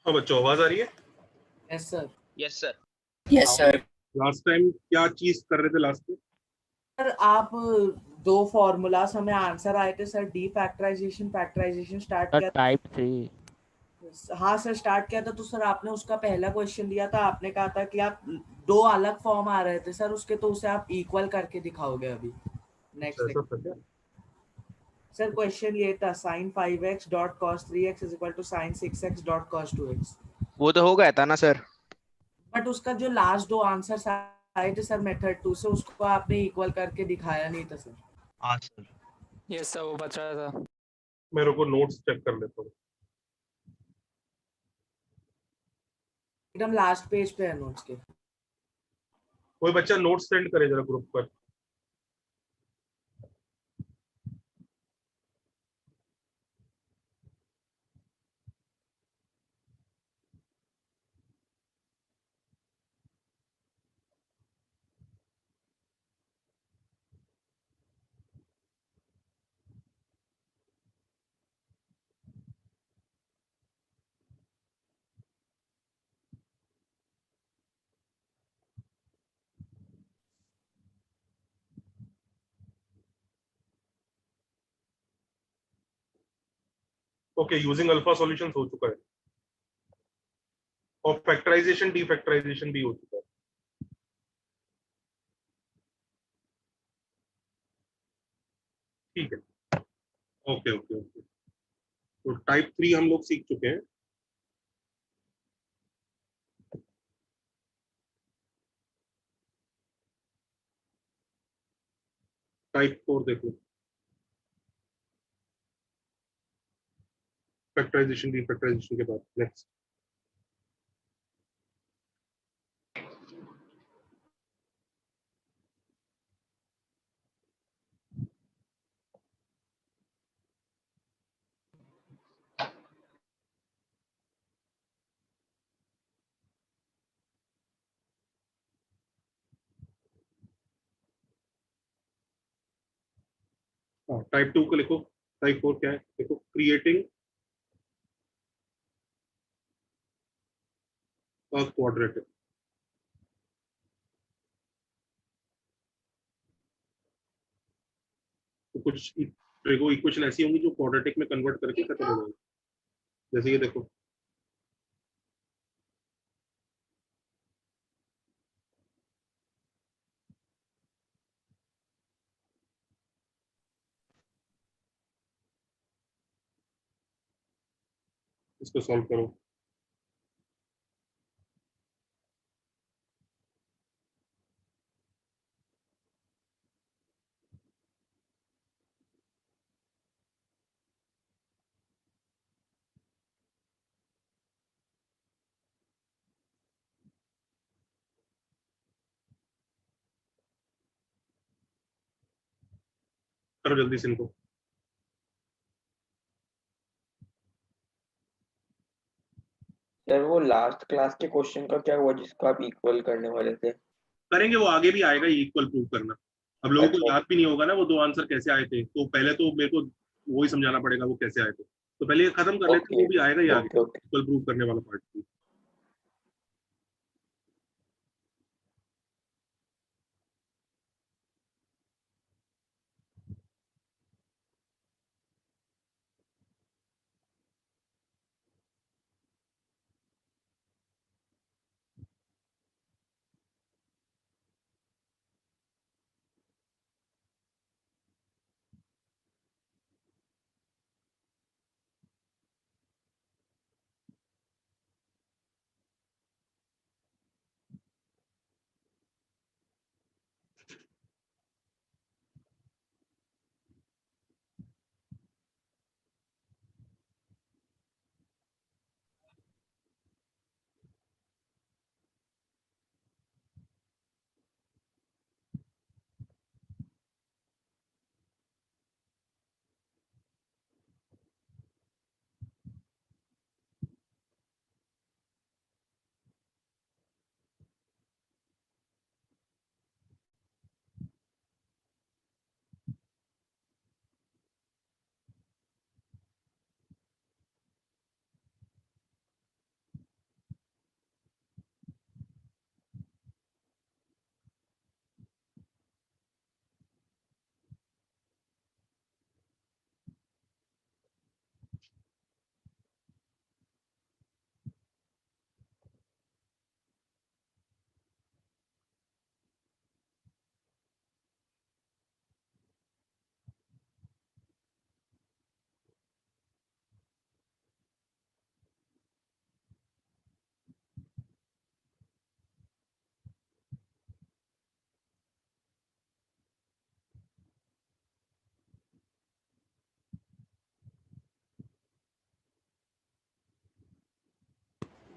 हाँ बच्चों, आवाज आ रही है? Yes sir. Yes sir. Yes sir. Last time क्या चीज कर रहे थे लास्ट में? सर आप दो फॉर्मूलाज हमें आंसर आए थे sir, the factorisation factorisation start किया था। टाइप 3। हाँ सर स्टार्ट किया था, तो सर आपने उसका पहला क्वेश्चन दिया था, आपने कहा था कि आप दो अलग फॉर्म आ रहे थे सर उसके, तो उसे आप इक्वल करके दिखाओगे अभी अच्छा, नेक्स्ट। ऐसा था क्या? सर क्वेश्चन ये था sin 5x dot cos 3x is equal to sin 6x dot cos 2x। वो तो हो गया था ना सर। बट उसका जो लास्ट दो आंसर आए थे सर मेथड 2 से, उसको आपने इक्वल करके दिखाया नहीं था सर। हाँ सर। यस सर, वो बच रहा था। मेरे को नोट्स चेक कर लेता हूँ। एकदम लास्ट पेज पे है नोट्स के। कोई बच्चा नोट्स सेंड करे जरा ग्रुप पर। ओके, यूजिंग अल्फा सॉल्यूशंस हो चुका है और फैक्टराइजेशन डीफैक्टराइजेशन भी हो चुका है। ठीक है, ओके ओके ओके। तो टाइप 3 हम लोग सीख चुके हैं। टाइप 4 देखो, फैक्टराइजेशन डीफैक्टराइजेशन के बाद नेक्स्ट। टाइप 2 को लिखो। टाइप 4 क्या है देखो, क्रिएटिंग अ क्वाड्रेटिक। तो कुछ ट्रिगो इक्वेशन ऐसी होंगी जो क्वाड्रेटिक में कन्वर्ट करके खत्म हो जाएगी। जैसे ये देखो, इसको सॉल्व करो। करो जल्दी से इनको। सर वो लास्ट क्लास के क्वेश्चन का क्या हुआ जिसको आप इक्वल करने वाले थे? करेंगे, वो आगे भी आएगा इक्वल प्रूव करना। अब लोगों को अच्छा। याद भी नहीं होगा ना वो दो आंसर कैसे आए थे, तो पहले तो मेरे को वही समझाना पड़ेगा वो कैसे आए थे। तो पहले ये खत्म कर लेते हैं, ओके वो भी आएगा ही आगे ओके ओके। इक्वल प्रूव करने वाला पार्ट भी।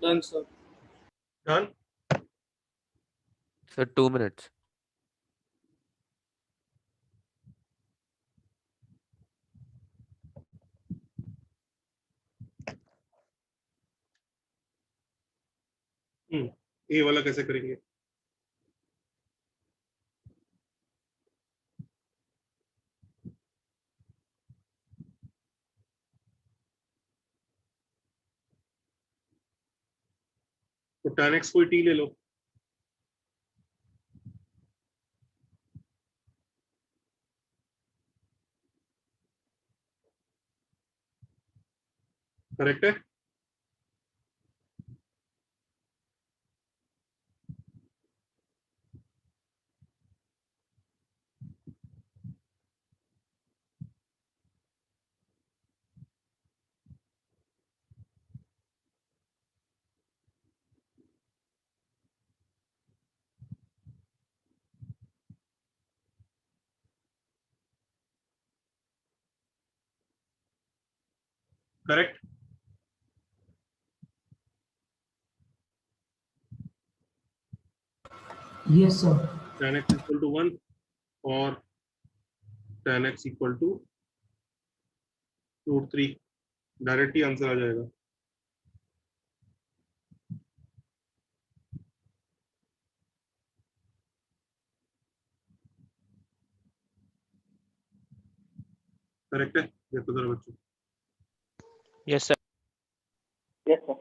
Done, sir. Done. Sir, 2 minutes. A वाला कैसे करेंगे? तो tan x कोई t ले लो। करेक्ट है? Correct. Yes, sir. tan x equal to 1 और tan x equal to √3। Direct ही आंसर आ जाएगा। करेक्ट है? देखो जरा बच्चों। Yes, sir. Yes, sir.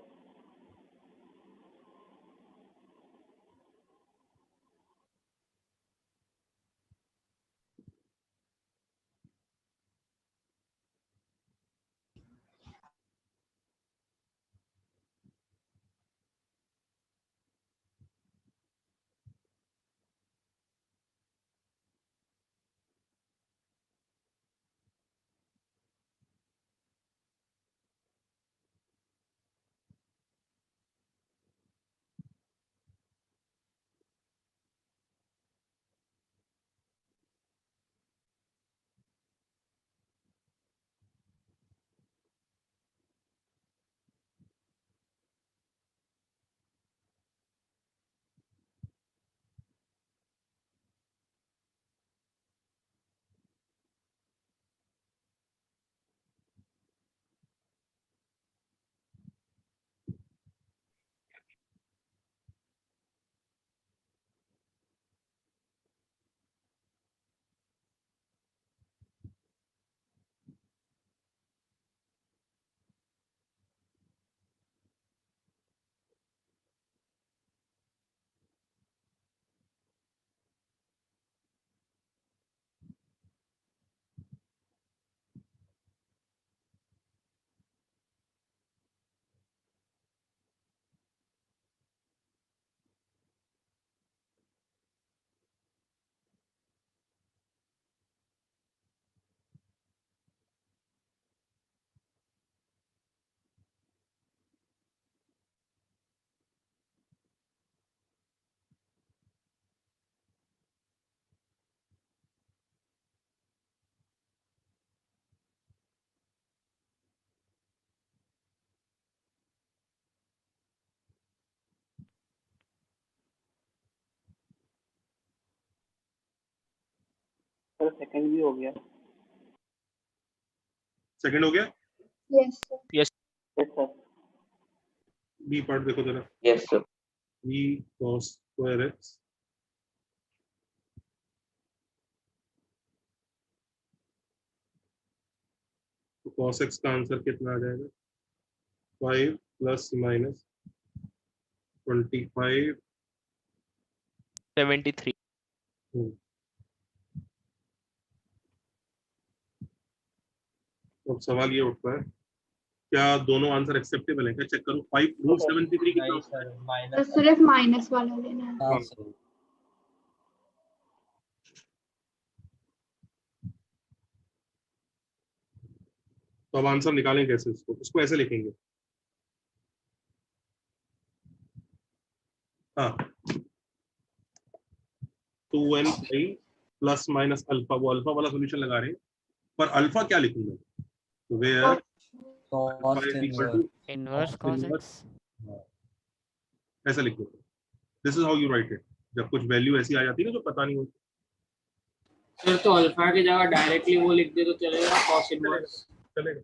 Sir second भी हो गया। सेकंड हो गया? Yes, sir. Yes, sir. B part देखो जरा। Yes, sir. b cos square x तो cos x का आंसर कितना आ जाएगा? 5 प्लस माइनस 25। 73. अब सवाल ये उठता है, क्या दोनों आंसर एक्सेप्टेबल है क्या? चेक करो। 5 √73 कितना होता है? तो सिर्फ माइनस वाला लेना है। हाँ। तो अब आंसर निकालें कैसे? इसको ऐसे लिखेंगे। हाँ, 2n प्लस माइनस अल्फा, वो अल्फा वाला सॉल्यूशन लगा रहे हैं, पर अल्फा क्या लिखूंगा? तो where Cos inverse. Inverse cos x. ऐसा लिख दो. This is how you write it. जब कुछ वैल्यू ऐसी आ जाती है ना जो पता नहीं होती. सर तो अल्फा की जगह डायरेक्टली वो लिख दे तो चलेगा cos इनवर्स. चलेगा.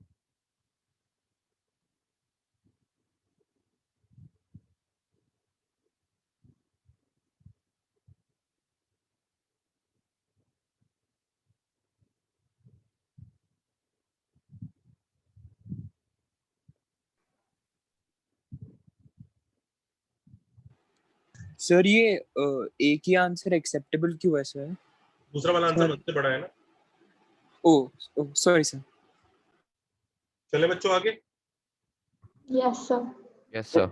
सर ये एक ही आंसर एक्सेप्टेबल क्यों है सर? दूसरा वाला आंसर सर- मुझसे बड़ा है ना. ओ सॉरी सर. चले बच्चों आगे. Yes, sir. Yes, sir.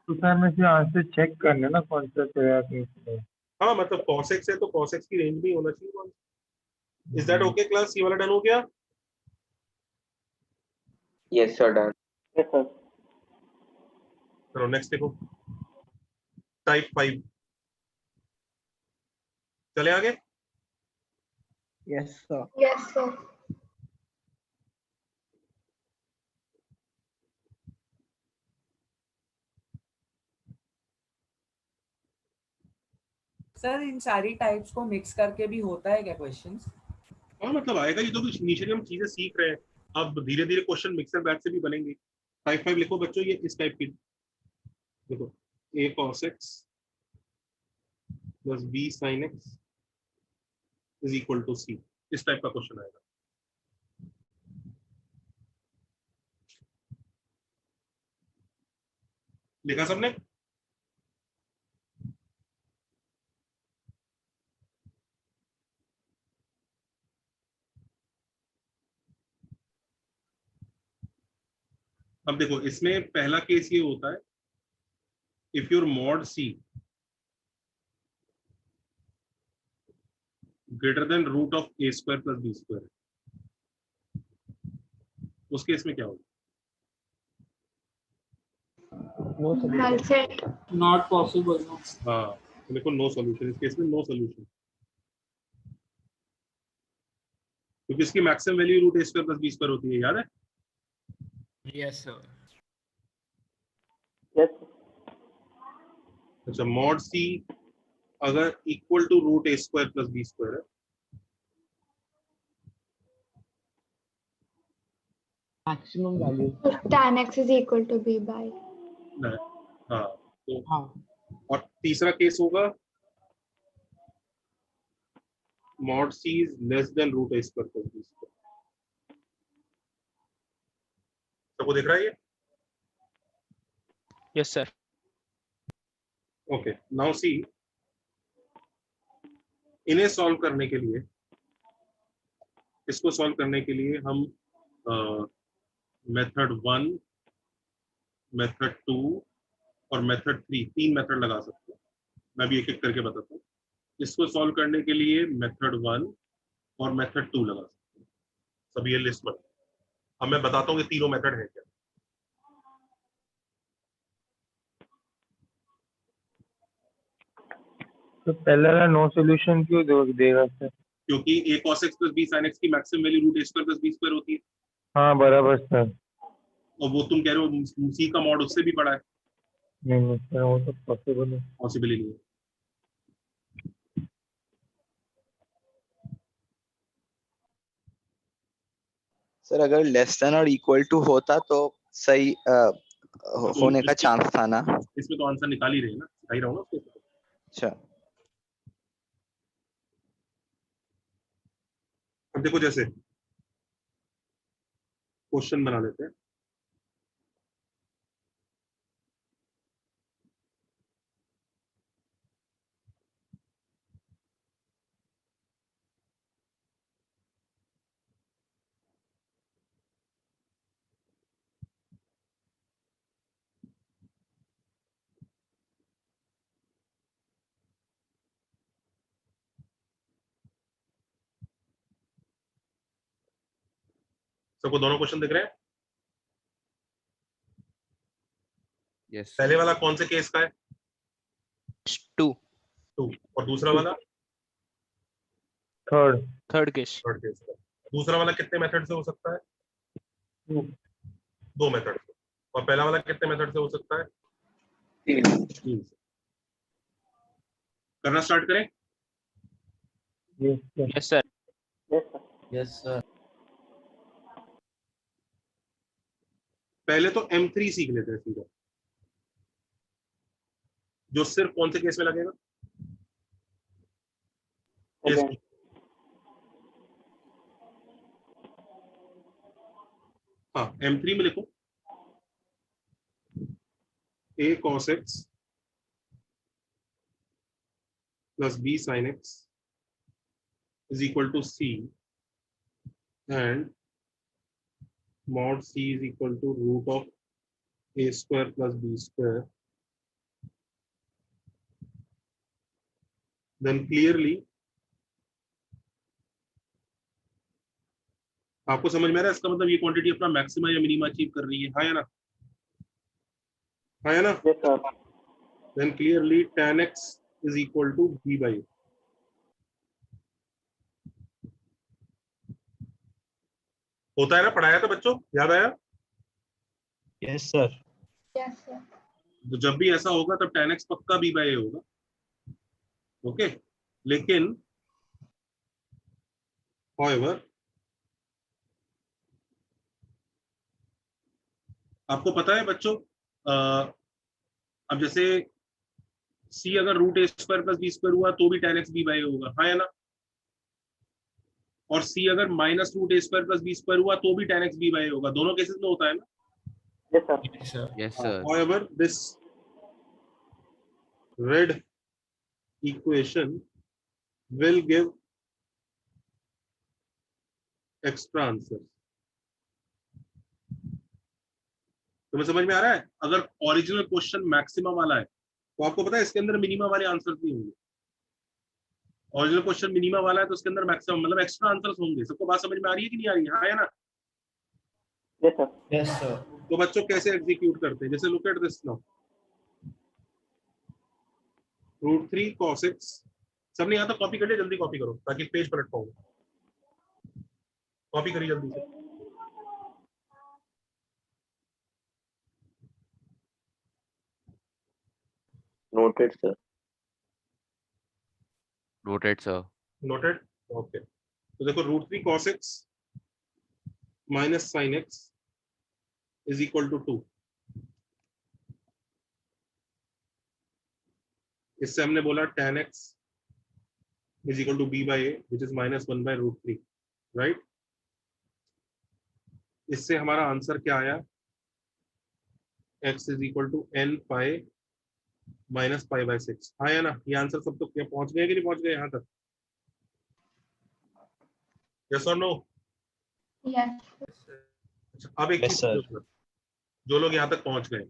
तो सर में से आंसर चेक करना ना कौन सा तैयार हाँ मतलब cos x है तो cos x की रेंज भी होना चाहिए. Is that okay class? ये वाला डन हो गया. Yes, sir, done. चलो नेक्स्ट देखो. टाइप 5. चले आगे. Yes sir. Yes, sir. Sir इन सारी टाइप्स को मिक्स करके भी होता है क्या क्वेश्चंस? हाँ मतलब आएगा. ये तो कुछ इनिशियली हम चीजें सीख रहे हैं. अब धीरे धीरे क्वेश्चन मिक्सर बैच से भी बनेंगे. टाइप 5 लिखो बच्चों. ये इस टाइप की देखो. a cos x plus b sin x is equal to c. इस टाइप का क्वेश्चन आएगा. लिखा सबने? अब देखो इसमें पहला केस ये होता है. If your mod c greater than root of a square plus b square, उस केस में क्या होगा? Null set. Not possible. No. हाँ तो देखो नो सॉल्यूशन. इस केस में नो सॉल्यूशन क्योंकि इसकी maximum value root A square plus B square होती है. याद है? Yes, sir. अच्छा mod c अगर equal to root A square plus B square है maximum value. If tan x is equal to b by. ना. हाँ तो हाँ. और तीसरा केस होगा mod c is less than root a square plus b square. सबको दिख रहा है ये? Yes, sir. Okay now see. इन्हें सॉल्व करने के लिए इसको सॉल्व करने के लिए हम मेथड 1 मेथड 2 और मेथड 3 तीन मेथड लगा सकते हैं. मैं भी एक एक करके बताता हूँ. इसको सॉल्व करने के लिए मेथड 1 और मेथड 2 लगा सकते हैं. सब ये लिस्ट में. अब मैं बताता हूँ ये तीनों मेथड है क्या. तो पहले वाला नो सॉल्यूशन क्यों देगा सर? क्योंकि a cos x plus b sin x की maximum value root a square plus b square होती है. हाँ बराबर सर. और वो तुम कह रहे हो c का मॉड उससे भी बड़ा है. नहीं सर वो तो पॉसिबल है. पॉसिबल ही नहीं है. सर अगर लेस देन और इक्वल टू होता तो सही होने का चांस था ना. इसमें तो आंसर निकाल ही रहे हैं ना. सही रहा हूँ ना उसके. अच्छा अब देखो जैसे क्वेश्चन बना लेते हैं. सबको दोनों क्वेश्चन दिख रहे हैं? Yes. पहले वाला कौन से केस का है? 2. 2. और दूसरा वाला third. Third case. Third case का. दूसरा वाला कितने मेथड से हो सकता है? 2 मेथड से। और पहला वाला कितने मेथड से हो सकता है? 3 से। करना स्टार्ट करें? Yes sir. Yes sir. पहले तो M3 सीख लेते हैं सीधा, जो सिर्फ कौन से केस में लगेगा? केस हाँ, M3 में लिखो A cos x plus B sin x is equal to C, and mod C is equal to root of A square plus B square. Then clearly आपको समझ में आ रहा है इसका मतलब ये क्वांटिटी अपना मैक्सिमा या मिनिमा अचीव कर रही है, हाँ या ना? हाँ या ना? Yes, sir. Then clearly tan x is equal to b by a. होता है ना? पढ़ाया था बच्चों, याद आया? Yes sir. Yes, sir. तो जब भी ऐसा होगा तब tan x पक्का b by a होगा। ओके, लेकिन however आपको पता है बच्चों, अब जैसे c अगर root A square plus B square हुआ तो भी tan x b by a होगा, हाँ या ना? और c अगर minus root A square plus B square हुआ तो भी tan x b by a होगा, दोनों केसेस में होता है ना? Yes, sir. Yes, sir. However, this red equation will give extra answers. तुम्हें समझ में आ रहा है? अगर ओरिजिनल क्वेश्चन मैक्सिमम वाला है तो आपको पता है इसके अंदर मिनिमा वाले आंसर्स नहीं होंगे। ओरिजिनल क्वेश्चन मिनिमा वाला है तो उसके अंदर मैक्सिमम मतलब एक्स्ट्रा आंसर्स होंगे। सबको बात समझ में आ रही है कि नहीं आ रही है? हाँ या ना? Yes, sir. Yes sir. तो बच्चों कैसे एग्जीक्यूट करते हैं? जैसे look at this now, √3 cos x, सबने यहाँ तक कॉपी कर लिया? जल्दी कॉपी करो ताकि पेज पलट पाऊँ। कॉपी करिए जल्दी से। Noted, sir. Noted, sir. Noted? Okay, तो देखो √3 cos x minus sin x is equal to 2। इससे हमने बोला tan x is equal to b by a which is -1 by √3, right? इससे हमारा आंसर क्या आया? x is equal to n pi minus pi by 6, हाँ या ना? ये आंसर सब तो क्या पहुंच गए कि नहीं पहुंच गए यहाँ तक? यस और नो? Yes. अच्छा, अब एक Yes, चीज sir. पूछो, जो लोग यहाँ तक पहुंच गए,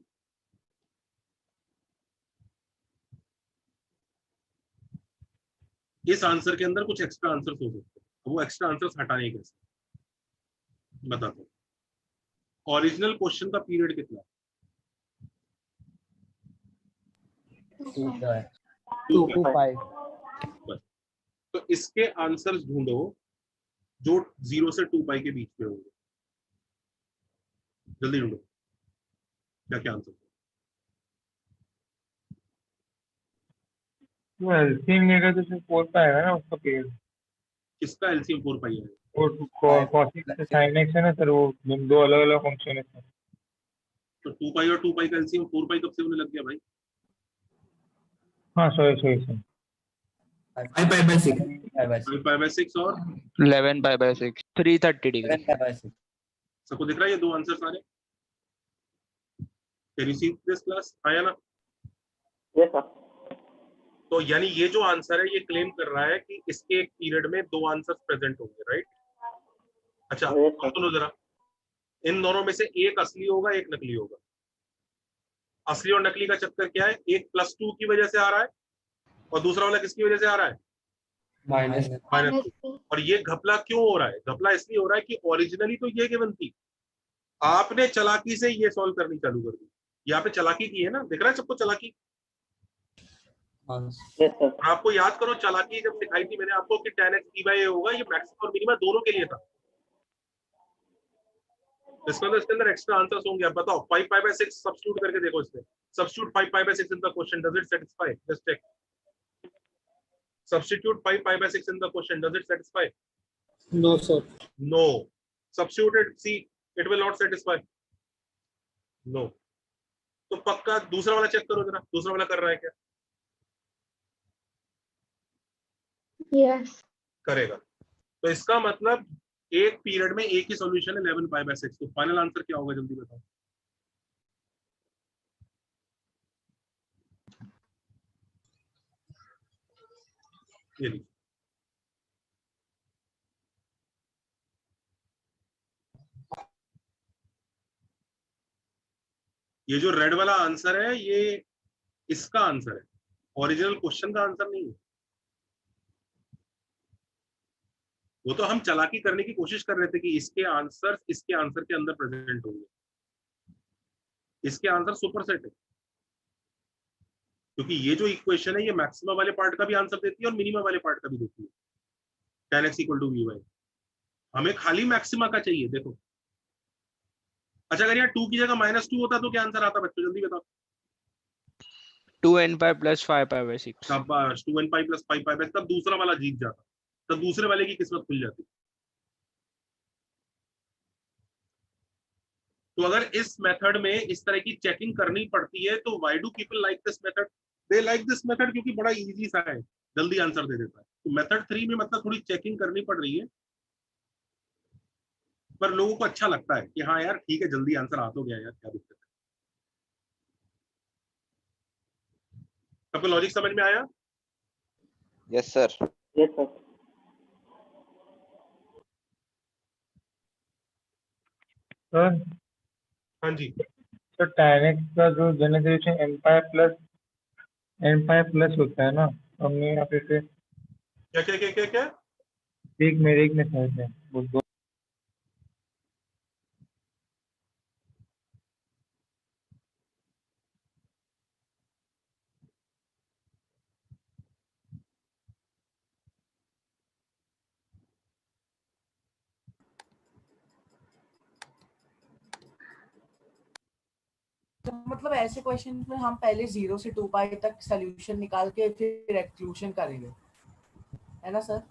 इस आंसर के अंदर कुछ एक्स्ट्रा आंसर्स हो सकते हैं, वो एक्स्ट्रा आंसर्स हटाने कैसे बताता हूँ। ओरिजिनल क्वेश्चन का पीरियड कितना? 2.5। तो इसके आंसर्स ढूंढो जो 0 से 2 पाई के बीच में होंगे। जल्दी ढूंढो क्या क्या आंसर। वो एलसीएम लेगा तो सिर्फ 4 पाएगा ना उसका पीरियड। किसका एलसीएम 4 पाई है? और cos x से sin x है ना सर, वो दो अलग अलग फंक्शन है सर। तो 2 पाई और 2 पाई का एलसीएम 4 पाई कब से होने लग गया भाई? हाँ sorry sir. 5 pi by 6 5 pi by 6 और 11 पाई बाय 6 330 डिग्री। 7 pi by 6। सबको दिख रहा है ये दो आंसर सारे? Can you see this class? आया ना? Yes, sir. तो यानी ये जो आंसर है ये क्लेम कर रहा है कि इसके एक पीरियड में दो आंसर्स प्रेजेंट होंगे, राइट? अच्छा, Yes, sir. अब सुनो जरा, इन दोनों में से एक असली होगा एक नकली होगा। असली और नकली का चक्कर क्या है? एक +2 की वजह से आ रहा है और दूसरा वाला किसकी वजह से आ रहा है? -2। और ये घपला क्यों हो रहा है? घपला इसलिए हो रहा है कि ओरिजिनली तो ये गिवन थी, आपने चालाकी से ये सॉल्व करनी चालू कर दी। ये आपने चालाकी की है ना? दिख रहा है सबको चालाकी? Yes, sir. आपको याद करो चालाकी जब सिखाई थी मैंने आपको कि tan x b by a होगा, ये मैक्सिमम और मिनिमम दोनों के लिए था। इसके अंदर एक्स्ट्रा आंसर्स होंगे। अब बताओ 5 पाई बाय 6 सब्स्टिट्यूट करके देखो इसमें। Substitute 5 pi by 6 in the question, does it satisfy? Just check. Substitute 5 pi by 6 in the question. Does it satisfy? No, sir. No. Substitute it. See, it will not satisfy. No. तो पक्का दूसरा वाला check करो जरा, दूसरा वाला कर रहा है क्या? Yes. करेगा। तो इसका मतलब एक पीरियड में एक ही सॉल्यूशन है 11 पाई बाय 6। तो फाइनल आंसर क्या होगा जल्दी बताओ। ये देखिए, ये जो रेड वाला आंसर है ये इसका आंसर है, ओरिजिनल क्वेश्चन का आंसर नहीं है। वो तो हम चालाकी करने की कोशिश कर रहे थे कि इसके आंसर के अंदर प्रेजेंट होंगे। इसके आंसर सुपरसेट है, क्योंकि ये जो इक्वेशन है ये मैक्सिमम वाले पार्ट का भी आंसर देती है और मिनिमम वाले पार्ट का भी देती है। tan x = v/, हमें खाली मैक्सिमा का चाहिए। देखो, अच्छा अगर यहाँ 2 की जगह -2 होता तो क्या आंसर आता बच्चों, जल्दी बताओ। 2n pi plus 5 pi by 6. शाबाश, 2n pi + 5 pi, तब दूसरा वाला जीत जाता, तब दूसरे वाले की किस्मत खुल जाती। तो अगर इस मेथड में इस तरह की चेकिंग करनी पड़ती है तो why do people like this method? They like this method क्योंकि बड़ा इजी सा है, जल्दी आंसर दे देता है। तो मेथड 3 में मतलब थोड़ी चेकिंग करनी पड़ रही है, पर लोगों को अच्छा लगता है कि हाँ यार ठीक है, जल्दी आंसर आ तो गया यार, क्या दिक्कत है। सबको लॉजिक समझ में आया? Yes sir. Yes sir. Sir हाँ जी, तो tan x का जो जनरेशन n pi प्लस होता है ना, हमने यहाँ पे से क्या क्या क्या क्या क्या एक में समझ में वो दो तो मतलब ऐसे क्वेश्चन में हम पहले 0 से 2 पाई तक सोल्यूशन निकाल के फिर एक्सक्लूजन करेंगे, है ना सर?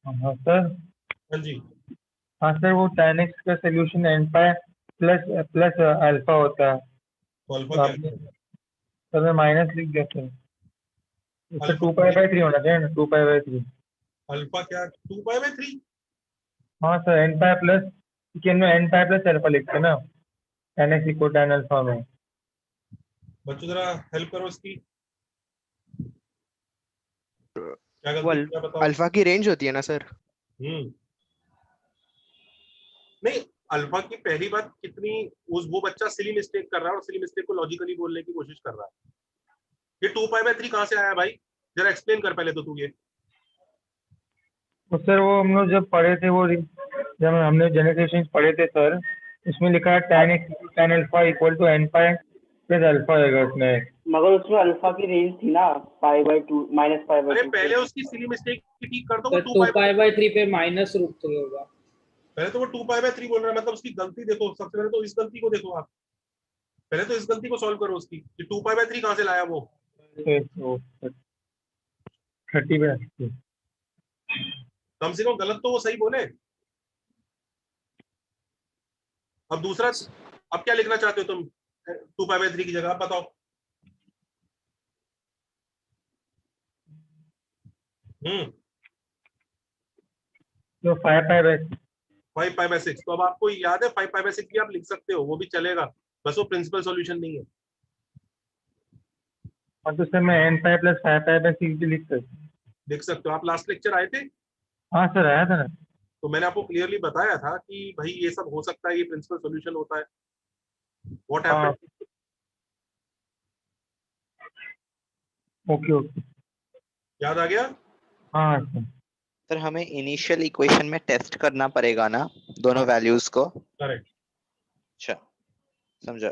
हाँ सर। हाँ जी, हाँ सर, वो tan x का solution n pi plus alpha होता है। तो अल्फा क्या है? सर मैं माइनस लिख दिया सर, उसका अल्फा 2 pi by 3 होना चाहिए ना, 2 pi by 3। अल्फा क्या 2 पाई बाय 3? हाँ sir, n pi plus n pi plus alpha लिखते हैं ना, tan x = tan अल्फा में। बच्चों जरा हेल्प करो इसकी, क्या वो गलती क्या बताओ। अल्फा की रेंज होती है ना सर? नहीं, अल्फा की पहली बात कितनी, वो बच्चा सिली मिस्टेक कर रहा है और सिली मिस्टेक को लॉजिकली बोलने की कोशिश कर रहा है। ये 2 पाई बाय 3 कहाँ से आया भाई, जरा एक्सप्लेन कर पहले तो तू ये। तो सर वो हम लोग जब पढ़े थे, वो जब हमने जनरेशन पढ़े थे सर, उसमें लिखा है tan alpha = n pi plus alpha होगा उसमें। मगर उसमें अल्फा की रेंज थी ना π/2 -π/2। अरे पहले उसकी सिली मिस्टेक ठीक कर दो, वो 2 2 पाई पाई बाय 3 पे -√3 होगा। पहले तो वो 2 पाई बाय 3 बोल रहा है, मतलब उसकी गलती देखो। सबसे पहले तो इस गलती को देखो आप, पहले तो इस गलती को सॉल्व करो उसकी, कि 2 पाई बाय 3 कहाँ से लाया वो। 30/60। कम से कम गलत तो वो सही बोले। अब दूसरा, अब क्या लिखना चाहते हो तुम 2 पाई बाय 3 की जगह, आप बताओ। तो 5 pi by 5 पाई बाय 6, तो अब आपको याद है 5 पाई बाय 6 भी आप लिख सकते हो, वो भी चलेगा, बस वो प्रिंसिपल सॉल्यूशन नहीं है। और तो सर मैं n pi plus 5 pi by 6 भी लिख सकते हो आप। लास्ट लेक्चर आए थे हाँ सर, आया था ना। तो मैंने आपको क्लियरली बताया था कि भाई ये सब हो सकता है, ये प्रिंसिपल सॉल्यूशन होता है। What happened? ओके। याद आ गया? हाँ सर। सर हमें इनिशियल इक्वेशन में टेस्ट करना पड़ेगा ना दोनों वैल्यूज को? करेक्ट। अच्छा, समझा।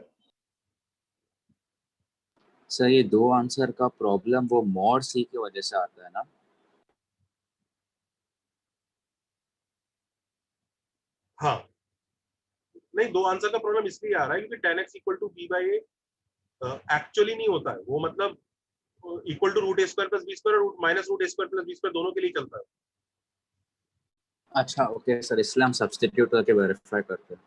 सर ये दो आंसर का प्रॉब्लम वो मॉड सी की वजह से आता है ना? हाँ, नहीं, दो आंसर का प्रॉब्लम इसलिए आ रहा है क्योंकि tan x equal to B by A actually नहीं होता है, वो मतलब equal to root A square plus B square और minus root A square plus B square दोनों के लिए चलता है। अच्छा ओके सर, इसलिए हम सब्स्टिट्यूट करके वेरीफाई करते हैं।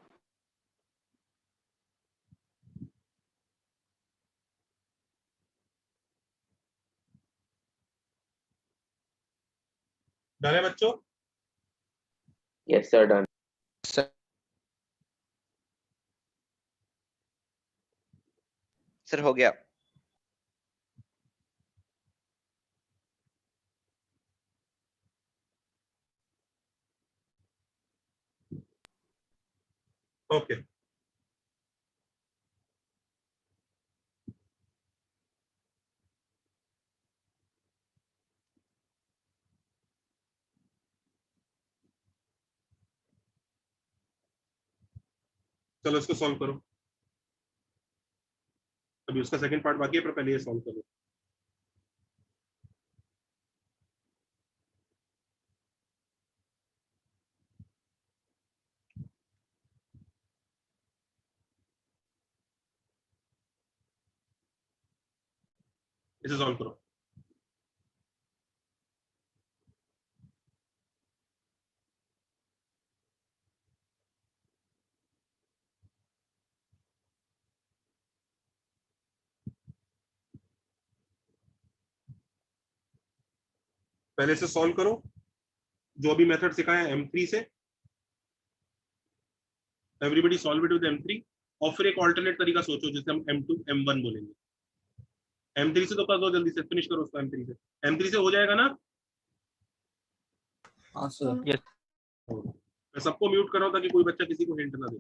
डन है बच्चों? Yes sir, done. Sir sir हो गया। ओके, चलो इसको सॉल्व करो। अभी उसका सेकंड पार्ट बाकी है, पर पहले ये सॉल्व करो। इसे सॉल्व करो। पहले इसे सॉल्व करो, जो अभी मेथड सिखाया है M3 से। Everybody solve it with M3, और फिर एक ऑल्टरनेट तरीका सोचो जिसे हम M2 M1 बोलेंगे। M3 से तो कर दो, जल्दी से फिनिश करो उसको। M3 से, M3 से हो जाएगा ना? हाँ सर। यस। मैं सबको म्यूट कर रहा हूं ताकि कोई बच्चा किसी को हिंट ना दे।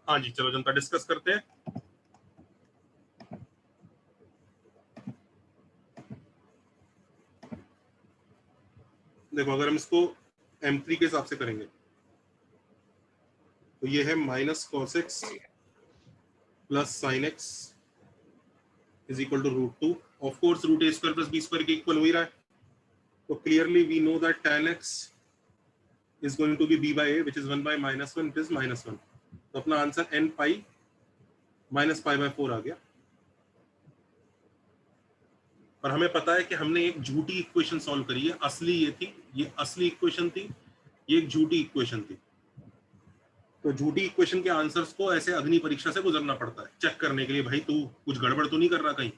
हाँ जी, चलो जनता डिस्कस करते हैं। देखो अगर हम इसको M3 के हिसाब से करेंगे तो ये है minus cos x plus sin x is equal to √2। Of course √a² plus b² के इक्वल हो ही रहा है, तो clearly we know that tan x is going to be b by a, which is 1 by -1, it is -1। तो अपना answer n pi minus pi bye 4 आ गया। और हमें पता है कि हमने एक झूठी इक्वेशन सॉल्व करी है, असली ये थी, ये असली इक्वेशन थी, ये एक झूठी इक्वेशन थी। तो झूठी इक्वेशन के आंसर्स को ऐसे अग्नि परीक्षा से गुजरना पड़ता है चेक करने के लिए, भाई तू कुछ गड़बड़ तो नहीं कर रहा कहीं।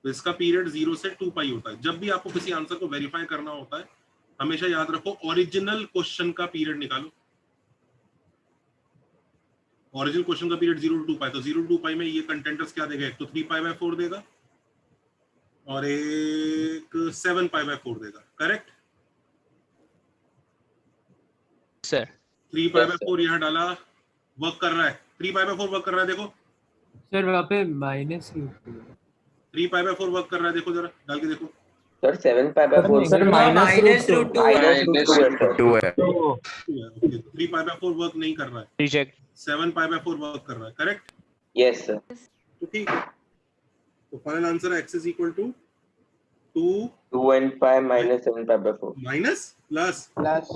तो इसका पीरियड 0 से 2 पाई होता है। जब भी आपको किसी आंसर को वेरीफाई करना होता है हमेशा याद रखो ओरिजिनल क्वेश्चन का पीरियड निकालो। ओरिजिनल क्वेश्चन का पीरियड 0 to 2 पाई, तो 0 to 2 पाई में ये कंटेंटर्स क्या देगा, एक तो 3 पाई बाय 4 देगा और एक 7 पाई बाय 4 देगा। Correct sir? 3 पाई बाय 4 यहाँ डाला, वर्क कर रहा है। 3 पाई बाय 4 वर्क कर रहा है, देखो सर वहाँ पे माइनस 3 पाई बाय 4 वर्क कर रहा है, देखो जरा डाल के देखो। Sir 7 pi by 4 sir minus √2 2 है। 3 पाई बाय 4 वर्क नहीं कर रहा है, रिजेक्ट। 7 पाई बाय 4 वर्क कर रहा है। Correct, yes sir. तो ठीक है, तो final answer x is equal to 2 2 and pi minus 7 pi by 4 minus plus plus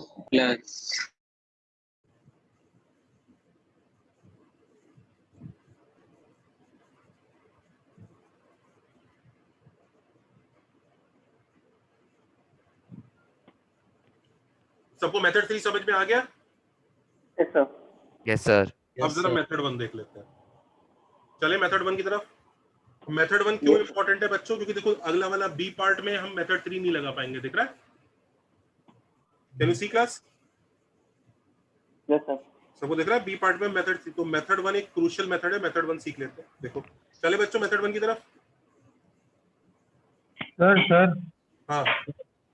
सबको मेथड 3 समझ में आ गया? Yes sir. अब जरा मेथड 1 देख लेते हैं। चले मेथड 1 की तरफ। मेथड 1 क्यों इंपॉर्टेंट है बच्चों, क्योंकि देखो अगला वाला बी पार्ट में हम मेथड 3 नहीं लगा पाएंगे, दिख रहा है? Can you see class? Yes sir. सबको दिख रहा है बी पार्ट में मेथड, तो मेथड 1 एक क्रूशियल मेथड है, मेथड 1 सीख लेते हैं। देखो चले बच्चों मेथड 1 की तरफ। सर हाँ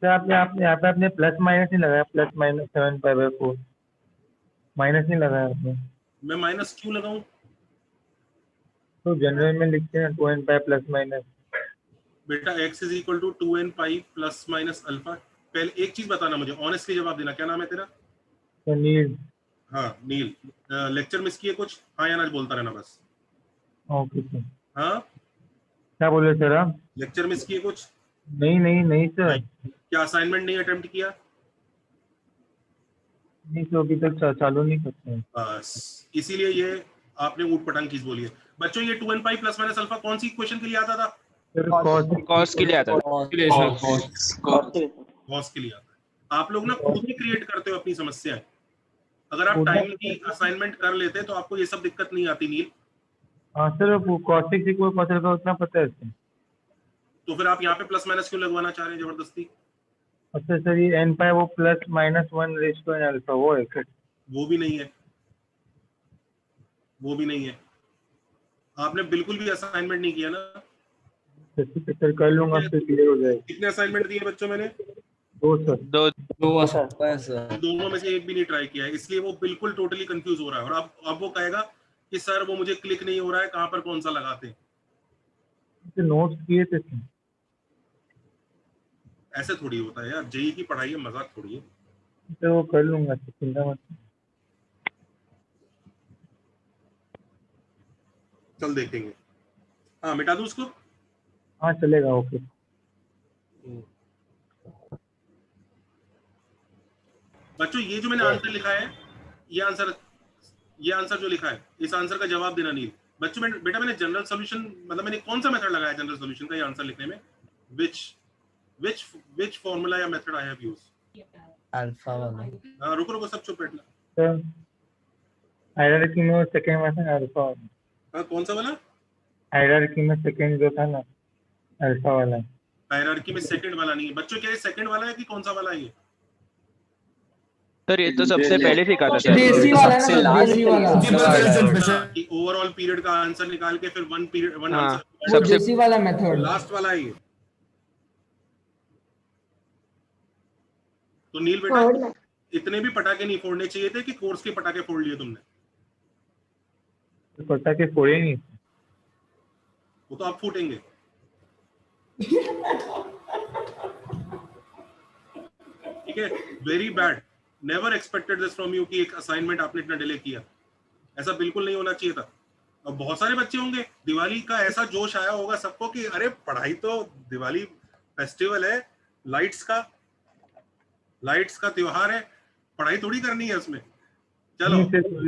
आपने यहाँ पे आपने प्लस माइनस नहीं लगाया, plus minus 7 pi by 4 minus नहीं लगाया आपने। मैं माइनस क्यों लगाऊं? तो जनरल में लिखते हैं 2n पाई प्लस माइनस। बेटा x is equal to 2n pi plus minus alpha. पहले एक चीज बताना मुझे, ऑनेस्टली जवाब देना, क्या नाम है तेरा? नील। हाँ नील। लेक्चर मिस किए कुछ? हाँ या ना बोलता रहना बस। Okay sir. हाँ क्या बोले सर आप? लेक्चर मिस किए कुछ? नहीं सर। क्या असाइनमेंट नहीं अटेम्प्ट किया? नहीं तो अभी तक चालू नहीं करते हैं। बस इसीलिए ये आपने ऊट पटांग चीज बोली है। बच्चों ये 2n pi plus minus alpha कौन सी इक्वेशन के लिए आता था? कॉस के लिए आता था। कॉस के लिए आता है। आप लोग ना खुद ही क्रिएट करते हो अपनी समस्याएं। अगर आप टाइम की असाइनमेंट कर लेते तो आपको ये सब दिक्कत नहीं आती नील। हाँ सर, वो कॉस्टिक इक्वल कॉस का उतना पता है सर। तो फिर आप यहाँ पे प्लस माइनस क्यों लगवाना चाह रहे हैं जबरदस्ती? अच्छा सर, ये n पाई वो plus minus 1 raise to n alpha वो है सर? वो भी नहीं है, वो भी नहीं है। आपने बिल्कुल भी असाइनमेंट नहीं किया ना? ठीक है सर, कर लूंगा फिर क्लियर हो जाएगा। कितने असाइनमेंट दिए बच्चों मैंने? 2 सर। दो दोनों में से एक भी नहीं ट्राई किया है, इसलिए वो बिल्कुल टोटली कंफ्यूज हो रहा है। और अब वो कहेगा कि सर वो मुझे क्लिक नहीं हो रहा है, कहाँ पर कौन सा लगाते हैं। नोट्स किए थे सर। ऐसे थोड़ी होता है यार, जेई की पढ़ाई है, मजाक थोड़ी है। तो वो कर लूंगा सर, चिंता मत। चल देखेंगे। हाँ मिटा दूं उसको? हाँ चलेगा, ओके। बच्चों ये जो मैंने आंसर लिखा है, ये आंसर जो लिखा है, इस आंसर का जवाब देना नील। बच्चों बेटा मैंने जनरल सॉल्यूशन, मतलब मैंने कौन सा मेथड लगाया जनरल सॉल्यूशन का ये आंसर लिखने में? which formula या method I have used? Alpha वाला। हाँ रुको सब चुप बैठना। सर हायरार्की में सेकंड मेथड अल्फा। हाँ कौन सा वाला? हायरार्की में सेकंड जो था ना, अल्फा वाला। हायरार्की में सेकंड वाला नहीं है बच्चों। क्या ये सेकंड वाला है कि कौन सा वाला है ये? सर ये तो सबसे पहले सीखा था सर। देसी वाला ना, देसी वाला कि ओवरऑल पीरियड का आंसर निकाल के फिर वन हाँ, आंसर। सबसे देसी वाला मेथड। लास्ट वाला है ये। तो नील बेटा इतने भी पटाखे नहीं फोड़ने चाहिए थे कि कोर्स के पटाखे फोड़ लिए तुमने। पता कि फोड़े नहीं। वो तो आप फूटेंगे। ठीक है, very bad, never expected this from you कि एक असाइनमेंट आपने इतना डिले किया, ऐसा बिल्कुल नहीं होना चाहिए था। अब बहुत सारे बच्चे होंगे, दिवाली का ऐसा जोश आया होगा सबको कि अरे पढ़ाई तो, दिवाली फेस्टिवल है, लाइट्स का त्योहार है, पढ़ाई थोड़ी करनी है उसमें। चलो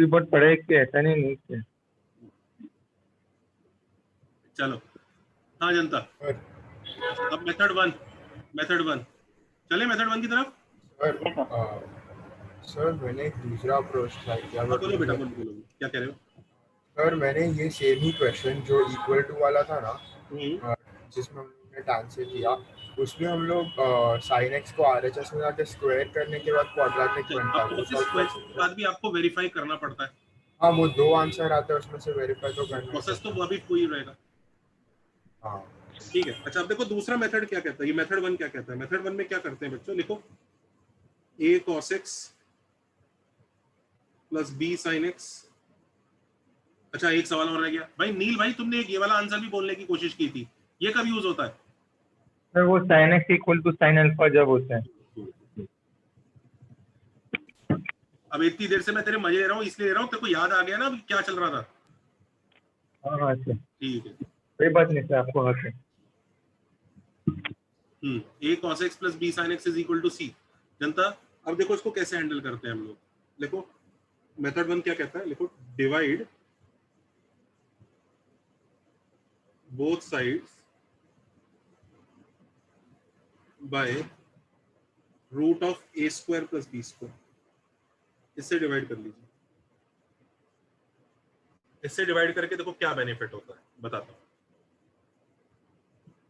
बहुत पढ़ाई की, ऐसा नहीं किया। चलो, हाँ जनता, अब मेथड वन चले मेथड वन की तरफ। सर मैंने एक दूसरा अप्रोच ट्राई किया। बोलो बेटा, बोलो क्या कह रहे हो? सर मैंने ये सेम ही क्वेश्चन जो इक्वल टू वाला था ना, जिसमें हमने आंसर किया, उसमें हम लोग sin x को RHS में जाके स्क्वायर करने के बाद क्वाड्रेटिक बनता है। उसके बाद भी आपको वेरीफाई करना पड़ता है। हाँ, वो 2 आंसर आते हैं, उसमें से वेरीफाई तो करना है। प्रोसेस तो अभी कोई रहेगा। हाँ ठीक है। अच्छा, अब देखो दूसरा मेथड क्या कहता है, ये मेथड वन क्या कहता है। मेथड वन में क्या करते हैं बच्चों, लिखो a cos x plus b sin x। अच्छा, एक सवाल और रह गया भाई। नील भाई, तुमने एक ये वाला आंसर भी बोलने की कोशिश की थी, ये कब यूज होता है? सर वो sin x equal to sin alpha जब होता है। अब इतनी देर से मैं तेरे मजे ले रहा हूँ, इसलिए ले रहा हूँ तेरे को याद आ गया ना क्या चल रहा था। हाँ सर, ठीक है, कोई बात नहीं सर, आपको हक है। a cos x plus b sin x is equal to c। जनता, अब देखो इसको कैसे हैंडल करते हैं हम लोग। देखो मेथड वन क्या कहता है, लिखो divide both sides by root of a square plus b square. इससे डिवाइड कर लीजिए। इससे डिवाइड करके देखो क्या बेनिफिट होता है, बताता हूँ।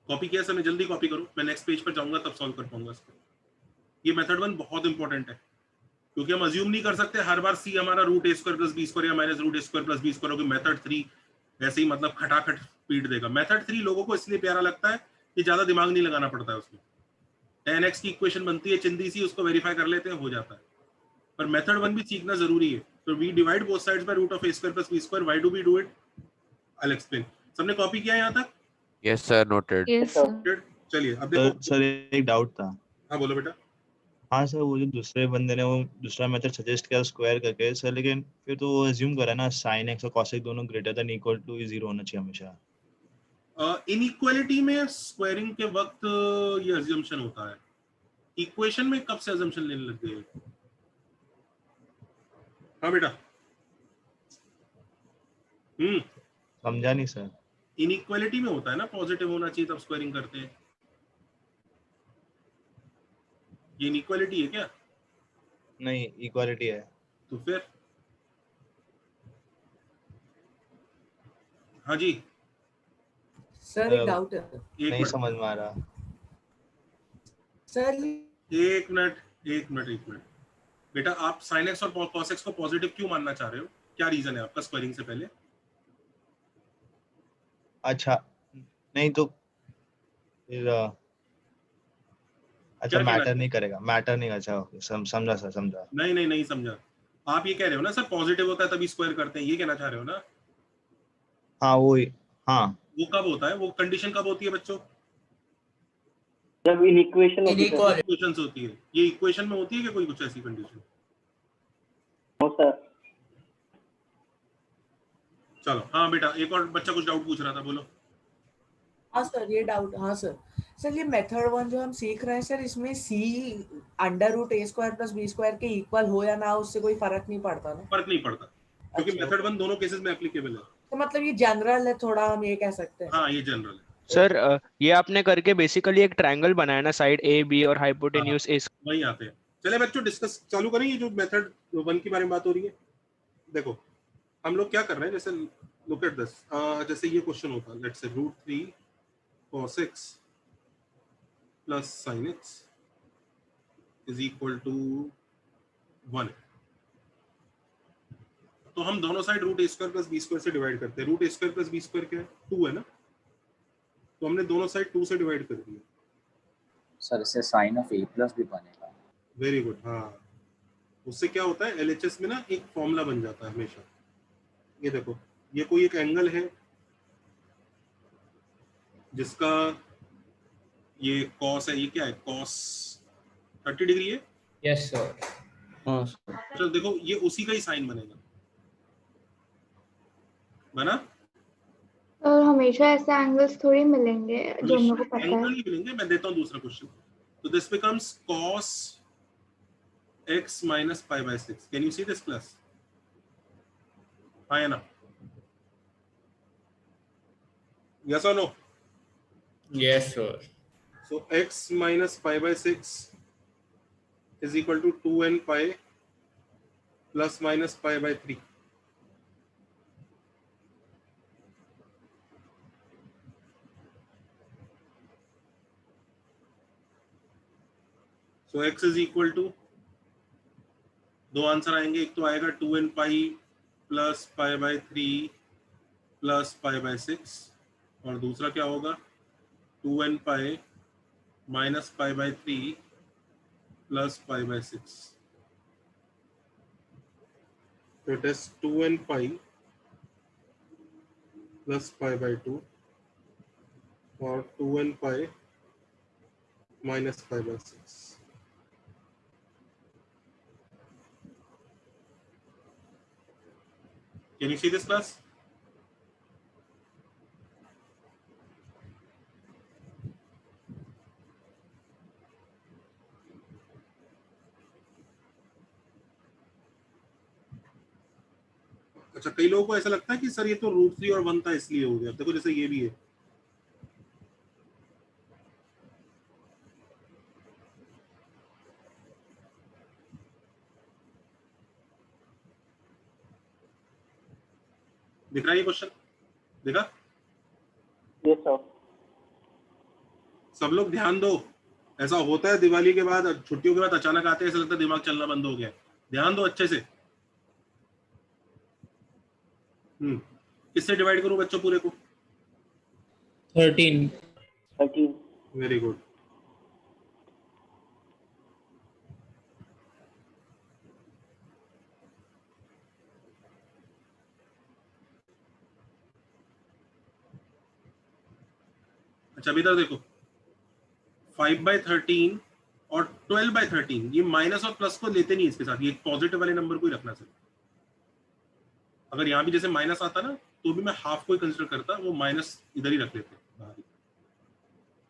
कॉपी किया सर, मैं जल्दी कॉपी करूँ, मैं नेक्स्ट पेज पर जाऊंगा तब सॉल्व कर पाऊंगा इसको। ये मेथड वन बहुत इंपॉर्टेंट है, क्योंकि हम अज्यूम नहीं कर सकते हर बार सी हमारा root A square plus B square या minus root A square plus B square होगी। मेथड थ्री ऐसे ही मतलब खटाखट स्पीड देगा। मेथड थ्री लोगों को इसलिए प्यारा लगता है कि ज्यादा दिमाग नहीं लगाना पड़ता है उसमें। tan x की इक्वेशन बनती है चिंदी सी, उसको वेरीफाई कर लेते हैं, हो जाता है। पर मेथड वन भी सीखना जरूरी है। तो we divide both sides by root of a square plus b square. Why do we do it? I will explain. सबने कॉपी किया यहां तक? Yes sir, noted. Yes, sir. चलिए अब देखो। सर एक डाउट था। हाँ बोलो बेटा। हाँ सर, वो जो दूसरे बंदे ने वो दूसरा मेथड सजेस्ट किया स्क्वायर करके सर, लेकिन फिर तो वो अज्यूम करा ना sin x और cos x दोनों ग्रेटर देन इक्वल टू 0 होना चाहिए हमेशा। इनइक्वालिटी में स्क्वायरिंग के वक्त ये अजम्पशन होता है, इक्वेशन में कब से अजम्पशन लेने लग गए? हाँ बेटा। समझा नहीं सर। इनइक्वालिटी में होता है ना, पॉजिटिव होना चाहिए तब स्क्वायरिंग करते हैं। ये इनइक्वालिटी है क्या? नहीं, इक्वालिटी है। तो फिर हाँ जी सर एक डाउट है। नहीं समझ में आ रहा सर। एक मिनट बेटा, आप sin x और cos x को पॉजिटिव क्यों मानना चाह रहे हो? क्या रीजन है आपका स्क्वायरिंग से पहले? अच्छा नहीं तो फिर अच्छा मैटर नहीं करेगा, मैटर नहीं। अच्छा ओके, समझा सर, समझा। नहीं समझा। आप ये कह रहे हो ना सर पॉजिटिव होता है तभी स्क्वायर करते हैं, ये कहना चाह रहे हो ना? हाँ वो ही। हाँ वो कब होता है, वो कंडीशन कब होती है बच्चों? जब इनइक्वेशन इक्वेशंस होती है। ये इक्वेशन में होती है कि कोई कुछ ऐसी कंडीशन? हो सर। चलो हाँ बेटा, एक और बच्चा कुछ डाउट पूछ रहा था, बोलो। हाँ सर, ये डाउट। हाँ सर, ये मेथड वन जो हम सीख रहे हैं सर, इसमें c under root a square plus b square के इक्वल हो या ना हो, उससे कोई फर्क नहीं पड़ता ना? फर्क नहीं पड़ता, क्योंकि मेथड वन दोनों केसेस में एप्लीकेबल है। तो मतलब ये जनरल है थोड़ा, हम ये कह सकते हैं। हाँ ये जनरल है सर। ये आपने करके बेसिकली एक ट्रायंगल बनाया ना, साइड ए बी और हाइपोटेन्यूज ए। वही आते हैं। चले बच्चों डिस्कस चालू करें। ये जो मेथड वन के बारे में बात हो रही है, देखो हम लोग क्या कर रहे हैं, जैसे लुक एट दिस। जैसे ये क्वेश्चन होता है, let's say √3 cos x plus sin x is equal to 1। तो हम दोनों side root a square plus b square से डिवाइड करते हैं। Root a square plus b square क्या है? 2 है ना, तो हमने दोनों साइड 2 से डिवाइड कर दिया। सर इससे sin ऑफ a प्लस भी बनेगा। Very good. हाँ, उससे क्या होता है, LHS में ना एक फॉर्मूला बन जाता है हमेशा। ये देखो ये कोई एक एंगल है जिसका ये कॉस है, ये क्या है, कॉस 30 डिग्री है। Yes sir. चलो देखो ये उसी का ही साइन बनेगा, बना? और हमेशा ऐसे एंगल्स थोड़ी मिलेंगे जो हम लोग को पता एंगल है। ही मिलेंगे। मैं देता हूँ दूसरा क्वेश्चन। तो this becomes cos x minus pi by 6. Can you see this class? हाँ या ना? Yes or no? Yes sir. So x minus pi by 6 is equal to 2n pi plus minus pi by 3. So x is equal to, दो answer आएंगे, एक तो आएगा 2n pi plus pi by 3 plus pi by 6 और दूसरा क्या होगा 2n pi minus pi by 3 plus pi by 6. So it is 2n pi plus pi by 2 or 2n pi minus pi by 6. Can you see this class? अच्छा, कई लोगों को ऐसा लगता है कि सर ये तो √3 और 1 था इसलिए हो गया। देखो जैसे ये भी है, दिख रहा है ये क्वेश्चन? देखा? Yes sir. सब लोग ध्यान दो, ऐसा होता है दिवाली के बाद, छुट्टियों के बाद अचानक आते हैं, ऐसा लगता है दिमाग चलना बंद हो गया। ध्यान दो अच्छे से। किससे डिवाइड करूं बच्चों पूरे को? 13। Very good. अच्छा अभी इधर देखो, 5/13 और 12/13, ये माइनस और प्लस को लेते नहीं इसके साथ, ये पॉजिटिव वाले नंबर को ही रखना चाहिए। अगर यहाँ भी जैसे माइनस आता ना तो भी मैं हाफ को ही कंसिडर करता, वो माइनस इधर ही रख लेते बाहर ही।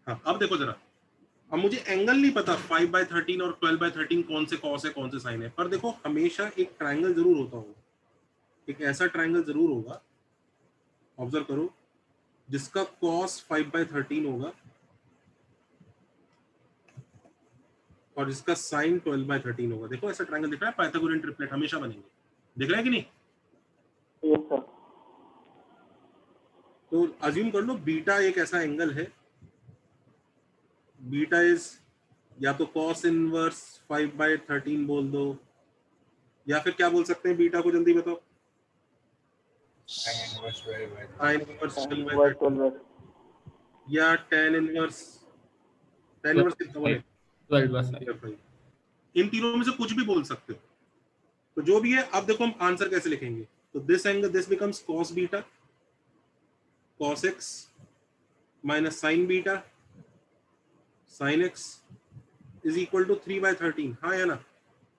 हाँ अब देखो जरा, अब मुझे एंगल नहीं पता 5/13 और 12/13 कौन से कॉस है कौन से साइन है, पर देखो हमेशा एक ट्राइंगल जरूर होता होगा, एक ऐसा ट्राइंगल जरूर होगा, ऑब्जर्व करो, जिसका कॉस 5/13 होगा और जिसका साइन 12/13 होगा। देखो ऐसा ट्राइंगल दिख रहा है, पाइथागोरियन ट्रिपलेट हमेशा बनेंगे, दिख रहा है कि नहीं? Yes sir. तो अज्यूम कर लो बीटा एक ऐसा एंगल है, बीटा इज या तो कॉस इनवर्स 5/13 बोल दो, या फिर क्या बोल सकते हैं बीटा को, जल्दी बताओ। Sin inverse 12/13. sin inverse 12/13 या tan inverse कितना बोले? 12/5। इन तीनों में से कुछ भी बोल सकते हो, तो जो भी है। अब देखो हम आंसर कैसे लिखेंगे, तो this angle, this becomes cos beta, cos x minus sin beta sin x is equal to 3/13। हाँ या ना?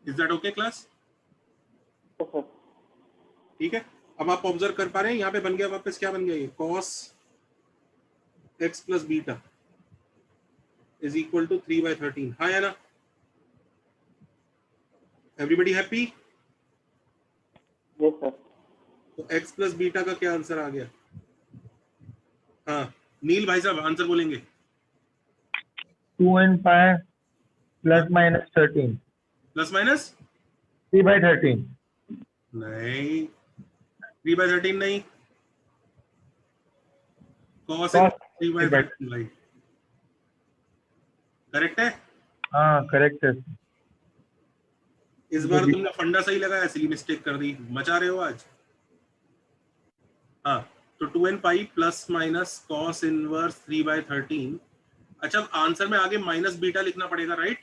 Is that okay class? ठीक है। अब आप ऑब्जर्व कर पा रहे हैं यहाँ पे बन गया वापस, क्या बन गया ये, cos x plus beta is equal to 3/13। हाँ या ना? Everybody happy? Yes sir. तो x प्लस बीटा का क्या आंसर आ गया? हाँ नील भाई साहब आंसर बोलेंगे। 2n pi plus minus 13 plus minus 3/13। नहीं, 3/13 नहीं, cos Cos 3/13 भाई, करेक्ट है? हाँ करेक्ट है। इस बार तुमने फंडा सही लगाया, इसलिए मिस्टेक कर दी, मचा रहे हो आज। हाँ तो 2n pi plus minus cos inverse 3/13। अच्छा आंसर में आगे माइनस बीटा लिखना पड़ेगा, राइट?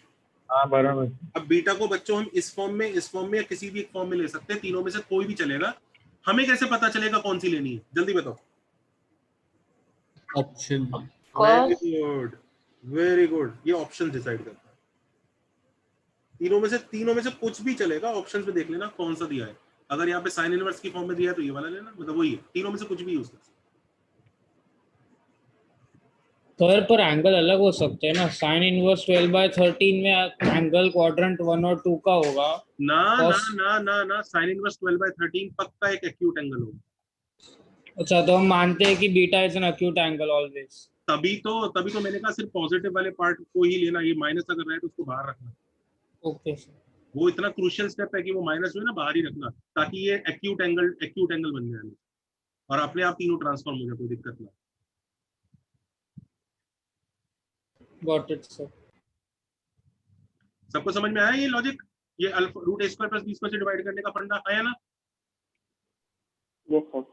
हाँ बराबर। अब बीटा को बच्चों हम इस फॉर्म में या किसी भी एक फॉर्म में ले सकते हैं, तीनों में से कोई भी चलेगा। हमें कैसे पता चलेगा कौन सी लेनी है, जल्दी बताओ। Option very good, very good, ये ऑप्शन डिसाइड करता है। तीनों में से कुछ भी चलेगा, ऑप्शंस में देख लेना कौन सा दिया है। अगर यहाँ पे साइन इनवर्स की फॉर्म में दिया है तो ये वाला लेना, मतलब वही है, तीनों में से कुछ भी यूज कर सकते। सर पर एंगल अलग हो सकते हैं ना, साइन इनवर्स 12/13 में एंगल क्वाड्रेंट 1 और 2 का होगा। ना ना cos- ना ना ना, साइन इनवर्स 12/13 पक्का एक एक्यूट एंगल होगा। अच्छा, तो हम मानते हैं कि beta is an acute angle always. तभी तो मैंने कहा सिर्फ पॉजिटिव वाले पार्ट को ही लेना, ये माइनस अगर रहे तो उसको बाहर रखना। Okay sir. वो इतना क्रूशियल स्टेप है कि वो माइनस में ना बाहर ही रखना, ताकि ये एक्यूट एंगल बन जाए और अपने आप तीनों ट्रांसफॉर्म हो जाए, कोई दिक्कत ना। Got it sir. सबको समझ में आया ये लॉजिक? ये alpha root a square plus b square से डिवाइड करने का फंडा आया ना? Yes sir.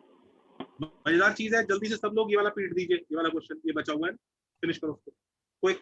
मजेदार चीज है, जल्दी से सब लोग ये वाला पीट दीजिए, ये वाला क्वेश्चन ये बचा हुआ है, फिनिश करो उसको क्विक।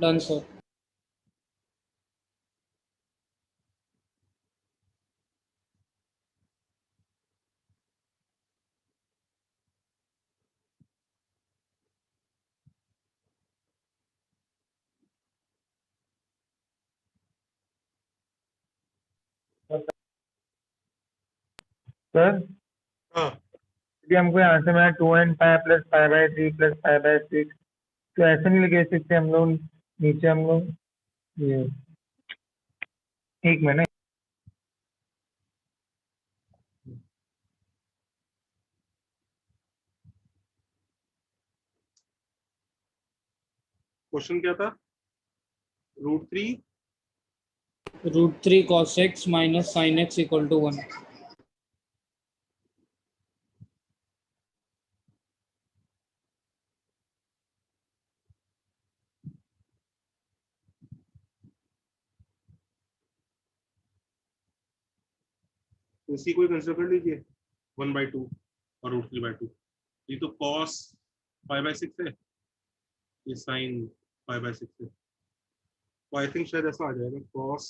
Done sir. सर यदि हमको आंसर में 2n pi plus pi by 3 plus pi by 6, तो ऐसे नहीं लिख सकते हम लोग, नीचे हम लोग ये एक मिनट। क्वेश्चन क्या था? √3 cos x minus sin x equal to 1। इसी को कंसिडर कर लीजिए 1/2 और √3/2। ये तो cos π/6 है, ये sin π/6 है, तो आई थिंक शायद ऐसा आ जाएगा cos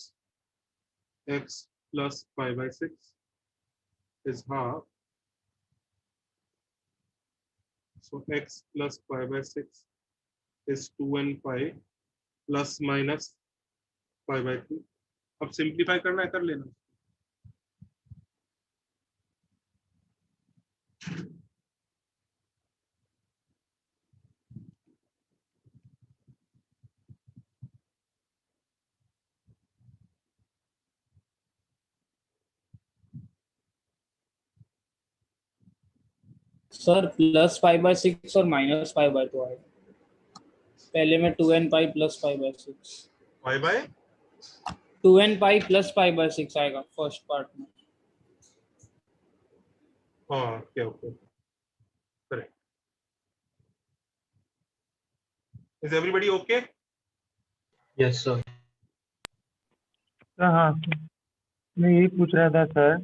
x plus π/6 is half, so x plus π/6 is 2n pi plus minus π/3। अब सिंप्लीफाई करना है कर लेना। सर प्लस π/6 और माइनस π/2 आएगा। पहले में 2n pi plus π/6, π/? 2n pi plus π/6 आएगा फर्स्ट पार्ट में। हाँ क्या okay, correct. Is everybody okay? Yes sir. हाँ, मैं यही पूछ रहा था सर,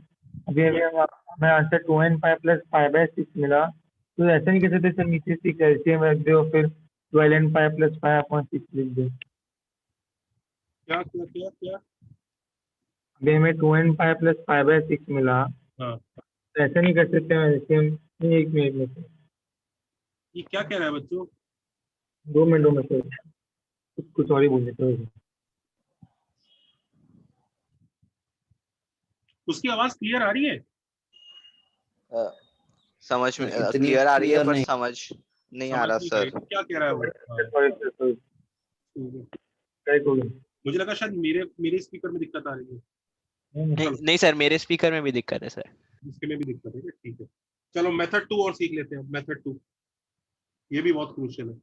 अभी हमें answer 2n pi plus pi by 6 मिला, तो ऐसा नहीं कह सकते सर नीचे 6 एलसीएम रख दो फिर 12n पाई प्लस पाई अपॉन 6 लिख दो। क्या क्या क्या क्या? अभी हमें 2n pi plus pi by 6 मिला, हाँ तो ऐसा नहीं कर सकते एलसीएम। एक मिनट में सर, ये क्या कह रहा है बच्चों? 2 मिनटों में सर। कुछ और ही बोल देते हो। उसकी आवाज क्लियर आ रही है? समझ में इतनी क्लियर आ रही है clear पर नहीं। समझ नहीं आ समझ रहा नहीं सर। आई। क्या कह रहा है वो? Sorry sir, sorry. क्या बोल रहे मुझे लगा शायद मेरे स्पीकर में दिक्कत आ रही है। नहीं नहीं सर, मेरे स्पीकर में भी दिक्कत है सर। इसके में भी दिक्कत है क्या? ठीक है, चलो मेथड 2 और सीख लेते हैं। मेथड 2 ये भी बहुत क्रूशियल है।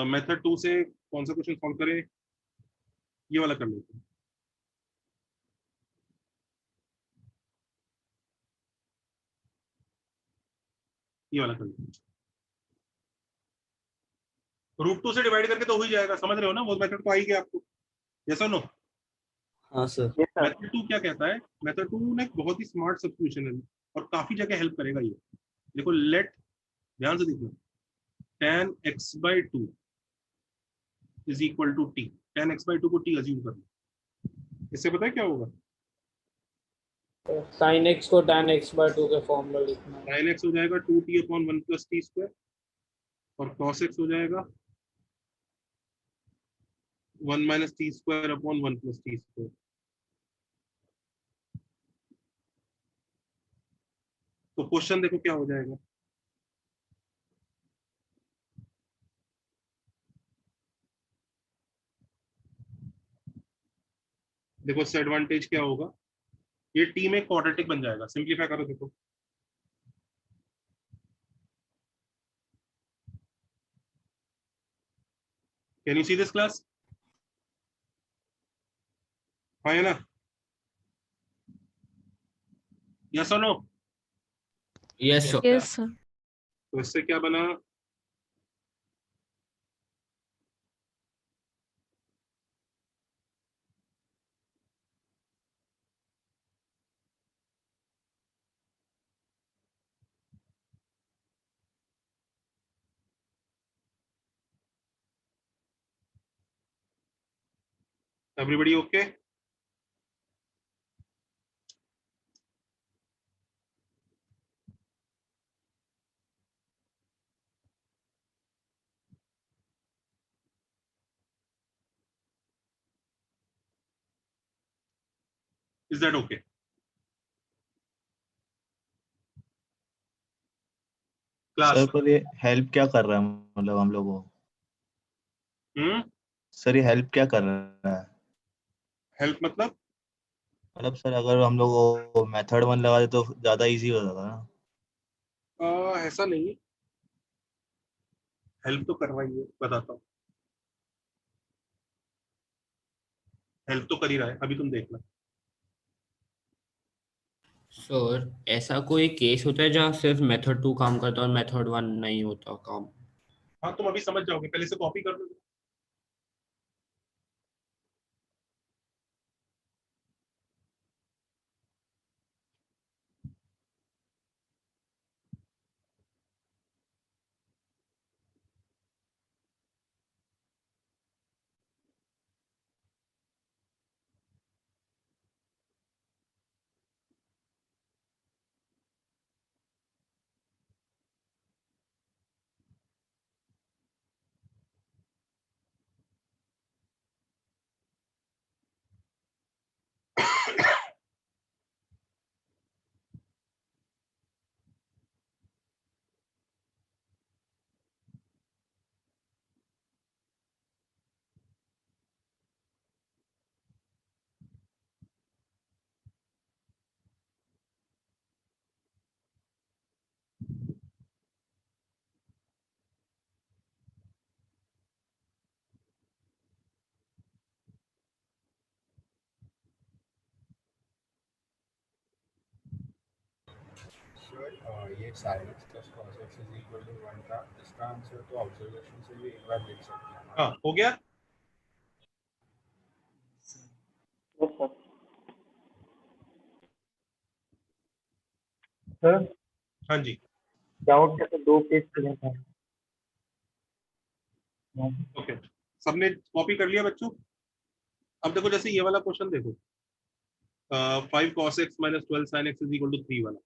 मेथड 2 से कौन सा क्वेश्चन सॉल्व करें? ये वाला कर लेते हैं। ये वाला कर लेते हैं। √2 से डिवाइड करके तो हो ही जाएगा, समझ रहे हो ना? वो मेथड तो आई गया आपको, यस और नो? हाँ सर। मेथड 2 क्या कहता है? मेथड 2 ने बहुत ही स्मार्ट सब्स्टिट्यूशन है और काफी जगह हेल्प करेगा ये। देखो, लेट, ध्यान से देखना, tan x/2 is equal to t। tan x/2 को t अज्यूम कर लो। इससे पता है क्या होगा? sin x को tan x/2 के फॉर्म में लिखना है। sin x हो जाएगा 2t/1 + t² और cos x हो जाएगा 1 - t²/1 + t²। तो क्वेश्चन देखो क्या हो जाएगा। देखो इससे एडवांटेज क्या होगा, ये टी में क्वाड्रेटिक बन जाएगा। सिंपलीफाई करो, देखो can you see this class? हाँ है ना? यस और no? Yes sir. Yes sir. तो इससे क्या बना? Everybody okay? Is that okay? Class sir पर ये हेल्प क्या कर रहा है, मतलब हम लोगों को? सर ये हेल्प क्या कर रहा है? हेल्प मतलब सर अगर हम लोग मेथड 1 लगा दे तो ज्यादा इजी हो जाता ना। ऐसा नहीं है, हेल्प तो करवाइए, बताता हूँ। हेल्प तो कर ही रहा है, अभी तुम देखना। सर ऐसा कोई केस होता है जहाँ सिर्फ मेथड 2 काम करता है और मेथड 1 नहीं होता काम? हाँ, तुम अभी समझ जाओगे, पहले से कॉपी कर लो। सर ये sin x + cos x = 1 का इसका आंसर तो ऑब्जर्वेशन से भी एक बार लिख सकते हैं। हाँ, हो गया? Yes sir. सर हाँ जी, डाउट कैसे 2 पेज पे था? ओके। सबने कॉपी कर लिया बच्चों? अब देखो, जैसे ये वाला क्वेश्चन देखो, 5 cos x - 12 sin x = 3 वाला।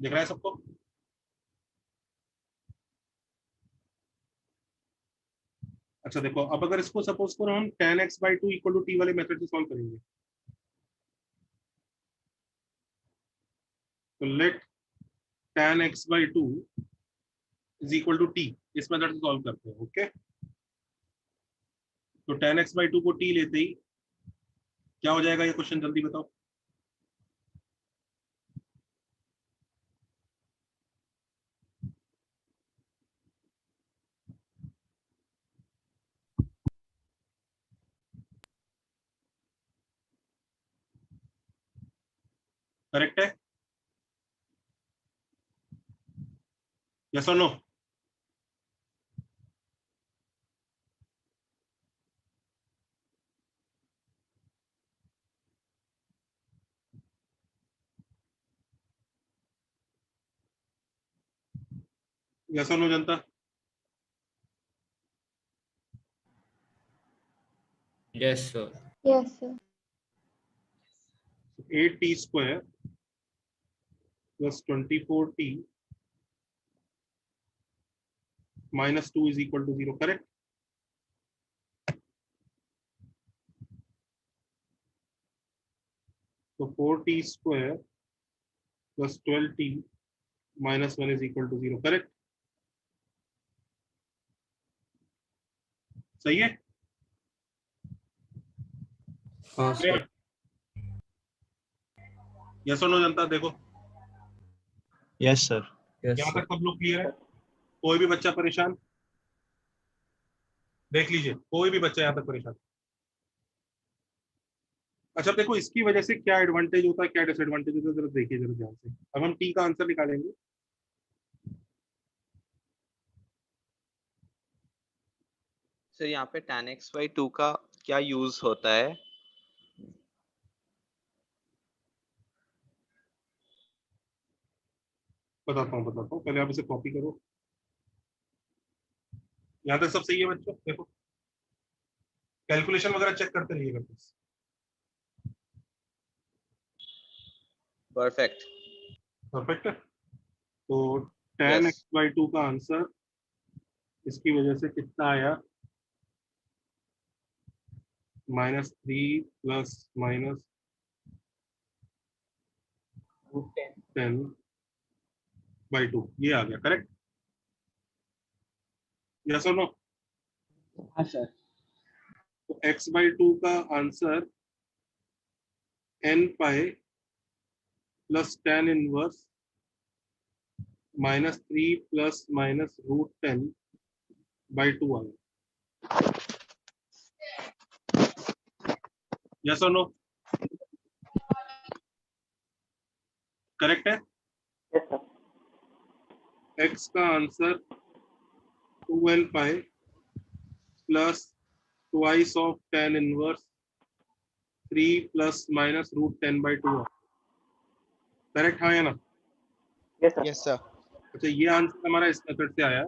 दिख रहा है सबको? अच्छा देखो, अब अगर इसको सपोज करो हम tan x/2 equal to t वाले मेथड से सॉल्व करेंगे, तो let tan x/2 is equal to t, इस मेथड से सॉल्व करते हैं। ओके, तो tan x/2 को t लेते ही क्या हो जाएगा ये क्वेश्चन, जल्दी बताओ। करेक्ट है? यस और नो? यस और no Janata? Yes sir. Yes sir. 8t square plus 24t minus 2 is equal to 0, correct? So 4t square plus 12t minus 1 is equal to 0, correct? सही है? हाँ सर। यस और no जनता? देखो yes sir. यहाँ तक सब लोग क्लियर है? कोई भी बच्चा परेशान? देख लीजिए, कोई भी बच्चा यहाँ तक परेशान? अच्छा देखो, इसकी वजह से क्या एडवांटेज होता है, क्या डिसएडवांटेज होता है, जरा देखिए जरा ध्यान से। अब हम टी का आंसर निकालेंगे। सर यहाँ पे tan x/2 का क्या यूज होता है? बताता हूँ, पहले आप इसे कॉपी करो। यहाँ तक सब सही है बच्चों? देखो कैलकुलेशन वगैरह चेक करते रहिएगा प्लीज। परफेक्ट। परफेक्ट है। तो tan x/2 का आंसर इसकी वजह से कितना आया? -3 प्लस माइनस 10/2 ये आ गया, करेक्ट? यस और नो? हाँ सर। तो x/2 का answer n pi plus tan inverse -3 plus minus √10/2 आ गया। यस और नो? करेक्ट है? x का answer 2n pi plus twice of tan inverse 3 plus minus √10/2 है। करेक्ट हाँ या ना? Yes sir. अच्छा ये आंसर हमारा इस मेथड से आया।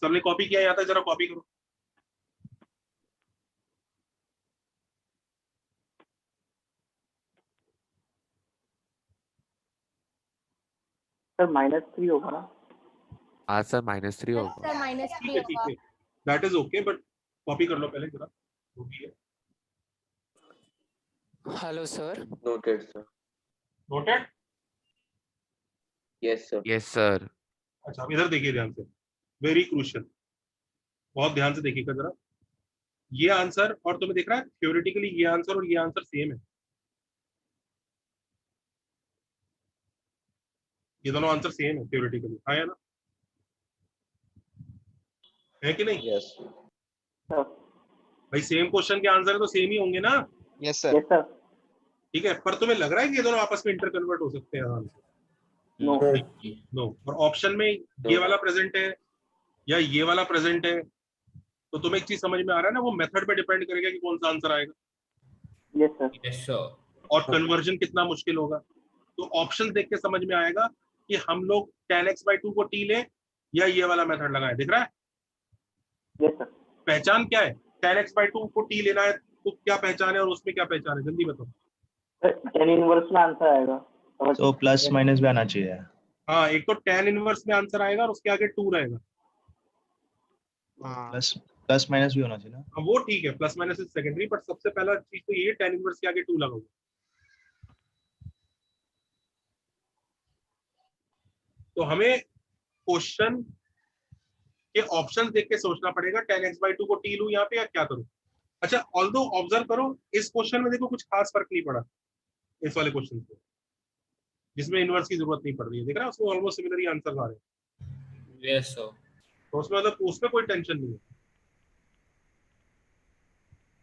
सबने कॉपी किया? यहाँ तक जरा कॉपी करो। सर -3 होगा ना? हाँ सर -3 होगा। सर -3 ठीक है, that is okay, but copy कर लो पहले जरा, जो भी है। Hello sir. Noted sir. Noted? Yes sir. Yes sir. अच्छा अब इधर देखिए ध्यान से, वेरी क्रूशियल, बहुत ध्यान से देखिएगा जरा। ये आंसर और तुम्हें देख रहा है थ्योरेटिकली ये आंसर और ये आंसर सेम है। ये दोनों आंसर सेम है थ्योरेटिकली, हाँ या ना? है कि नहीं? यस भाई सेम क्वेश्चन के आंसर है तो सेम ही होंगे ना? Yes sir. ठीक है, पर तुम्हें लग रहा है कि ये दोनों आपस में इंटर कन्वर्ट हो सकते हैं आंसर? नो। और ऑप्शन में ये वाला प्रेजेंट है या ये वाला प्रेजेंट है, तो तुम्हें एक चीज समझ में आ रहा है ना, वो मेथड पे डिपेंड करेगा कि कौन सा आंसर आएगा। Yes sir. और कन्वर्जन कितना मुश्किल होगा। तो ऑप्शन देख के समझ में आएगा कि हम लोग tan x/2 को t लें या ये वाला मेथड लगाएं। दिख रहा है? पहचान क्या है? tan x/2 को t लेना है तो क्या पहचान है और उसमें क्या पहचान है, जल्दी बताओ। tan इनवर्स में आंसर आएगा। तो प्लस माइनस भी आना चाहिए। हाँ, एक तो tan इनवर्स में आंसर आएगा और उसके आगे 2 रहेगा। प्लस माइनस भी होना चाहिए ना। हाँ, वो ठीक है, plus minus is secondary, but सबसे पहला चीज तो ये tan इनवर्स के आगे 2 लगाओ। तो हमें क्वेश्चन के ऑप्शन देख के सोचना पड़ेगा, tan x/2 को t लूं यहाँ पे या क्या करूं। अच्छा, ऑल्दो ऑब्जर्व करो इस क्वेश्चन में देखो कुछ खास फर्क नहीं पड़ा इस वाले क्वेश्चन से, जिसमें इनवर्स की जरूरत नहीं पड़ रही है। देख रहा है, उसमें ऑलमोस्ट सिमिलर ही आंसर आ रहे हैं। Yes sir. तो उसमें मतलब उसमें कोई टेंशन नहीं है।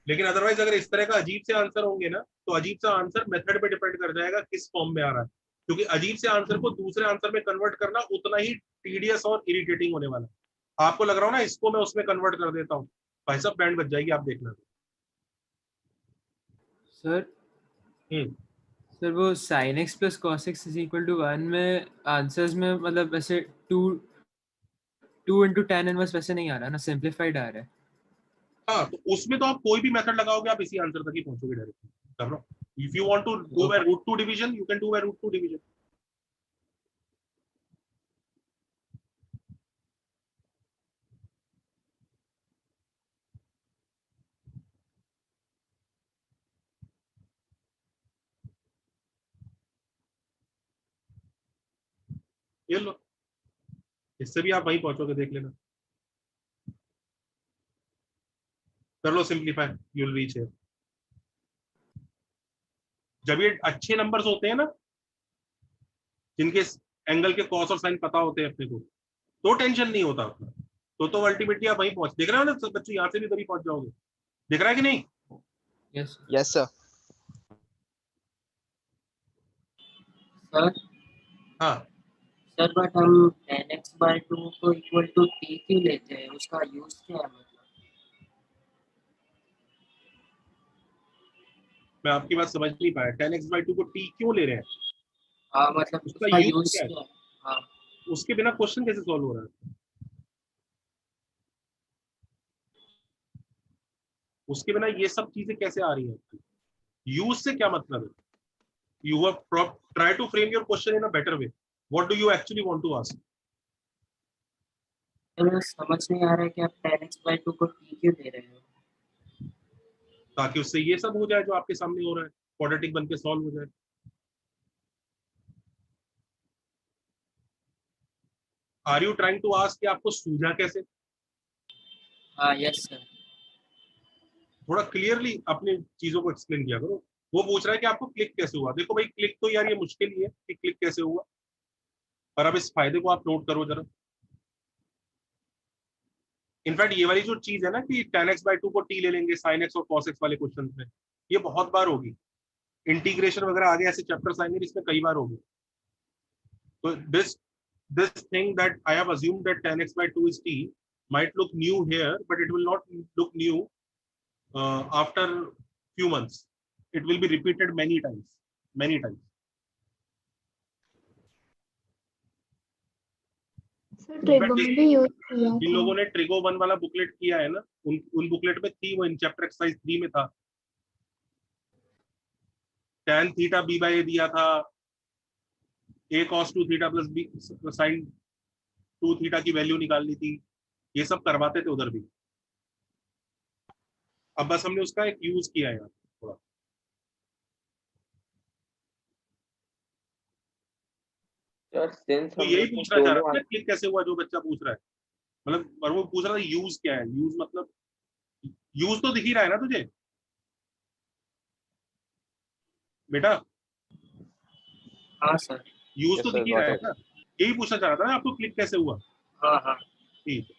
लेकिन अदरवाइज अगर इस तरह का अजीब से आंसर होंगे ना, तो अजीब सा आंसर मेथड पे डिपेंड कर जाएगा किस फॉर्म में आ रहा है, क्योंकि अजीब से आंसर को दूसरे आंसर में कन्वर्ट करना उतना ही टीडियस और इरिटेटिंग होने वाला है। आपको लग रहा हो ना इसको मैं उसमें कन्वर्ट कर देता हूँ, भाई साहब बैंड बच जाएगी, आप देखना। सर सर वो sin x plus cos x is equal to 1 में आंसर्स में मतलब वैसे 2 into tan इनवर्स वैसे नहीं आ रहा ना, सिंपलीफाइड आ रहा है। हाँ, तो उसमें तो आप कोई भी मेथड लगाओगे आप इसी आंसर तक ही पहुंचोगे डायरेक्टली। कर लो, if you want to go by root 2 division you can do by root 2 division. ये लो, इससे भी आप वहीं पहुंचोगे, देख लेना। कर लो simplify, you will reach here. जब ये अच्छे नंबर्स होते हैं ना, जिनके एंगल के कॉस और साइन पता होते हैं अपने को, तो टेंशन नहीं होता अपना। तो अल्टीमेटली आप वहीं पहुंच, देख रहे हो ना सब बच्चे, यहाँ से भी तभी पहुंच जाओगे। दिख रहा है कि नहीं? Yes yes sir. सर हाँ सर बट हम tan x/2 को इक्वल टू t क्यों लेते हैं, उसका यूज क्या है? मतलब मैं आपकी बात समझ नहीं पाया, tan x/2 को t क्यों ले रहे हैं? हाँ मतलब उसका यूज क्या है? क्या है? हाँ उसके बिना क्वेश्चन कैसे सॉल्व हो रहा है? उसके बिना ये सब चीजें कैसे आ रही हैं? यूज से क्या मतलब है? You have try to frame your question in a better way. What do you actually want to ask? समझ नहीं आ रहा है कि आप tan x/2 को t क्यों दे रहे हो, ताकि उससे ये सब हो जाए जो आपके सामने हो रहा है, क्वाड्रेटिक बन के सॉल्व हो जाए। Are you trying to ask कि आपको सूझा कैसे? हाँ यस सर। थोड़ा क्लियरली अपनी चीजों को एक्सप्लेन किया करो। वो पूछ रहा है कि आपको क्लिक कैसे हुआ। देखो भाई, क्लिक तो यार ये मुश्किल ही है कि क्लिक कैसे हुआ, पर अब इस फायदे को आप नोट करो जरा। इनफैक्ट ये वाली जो चीज है ना कि tan x/2 को t ले लेंगे sin x और cos x वाले क्वेश्चन में, ये बहुत बार होगी। इंटीग्रेशन वगैरह आगे ऐसे चैप्टर्स आएंगे जिसमें कई बार होगी। तो this thing that I have assumed that tan x/2 is t might look new here, but it will not look new after few months. It will be repeated many times. Sir trigo में भी use किया जिन था। लोगों ने trigo 1 वाला booklet किया है ना, उन बुकलेट में थी, वो इन चैप्टर एक्सरसाइज 3 में था। tan theta b by a दिया था, a cos 2 theta plus b sin 2 theta की वैल्यू निकालनी थी। ये सब करवाते थे उधर भी। अब बस हमने उसका एक यूज किया है थोड़ा। तो यही पूछना चाह रहा था, क्लिक कैसे हुआ, जो बच्चा पूछ रहा है। मतलब और वो पूछ रहा था यूज क्या है। यूज मतलब यूज तो दिख ही रहा है ना तुझे बेटा? हाँ सर। यूज तो दिख ही रहा है ना, यही पूछना चाह रहा था ना आपको, क्लिक कैसे हुआ। हाँ हाँ ठीक है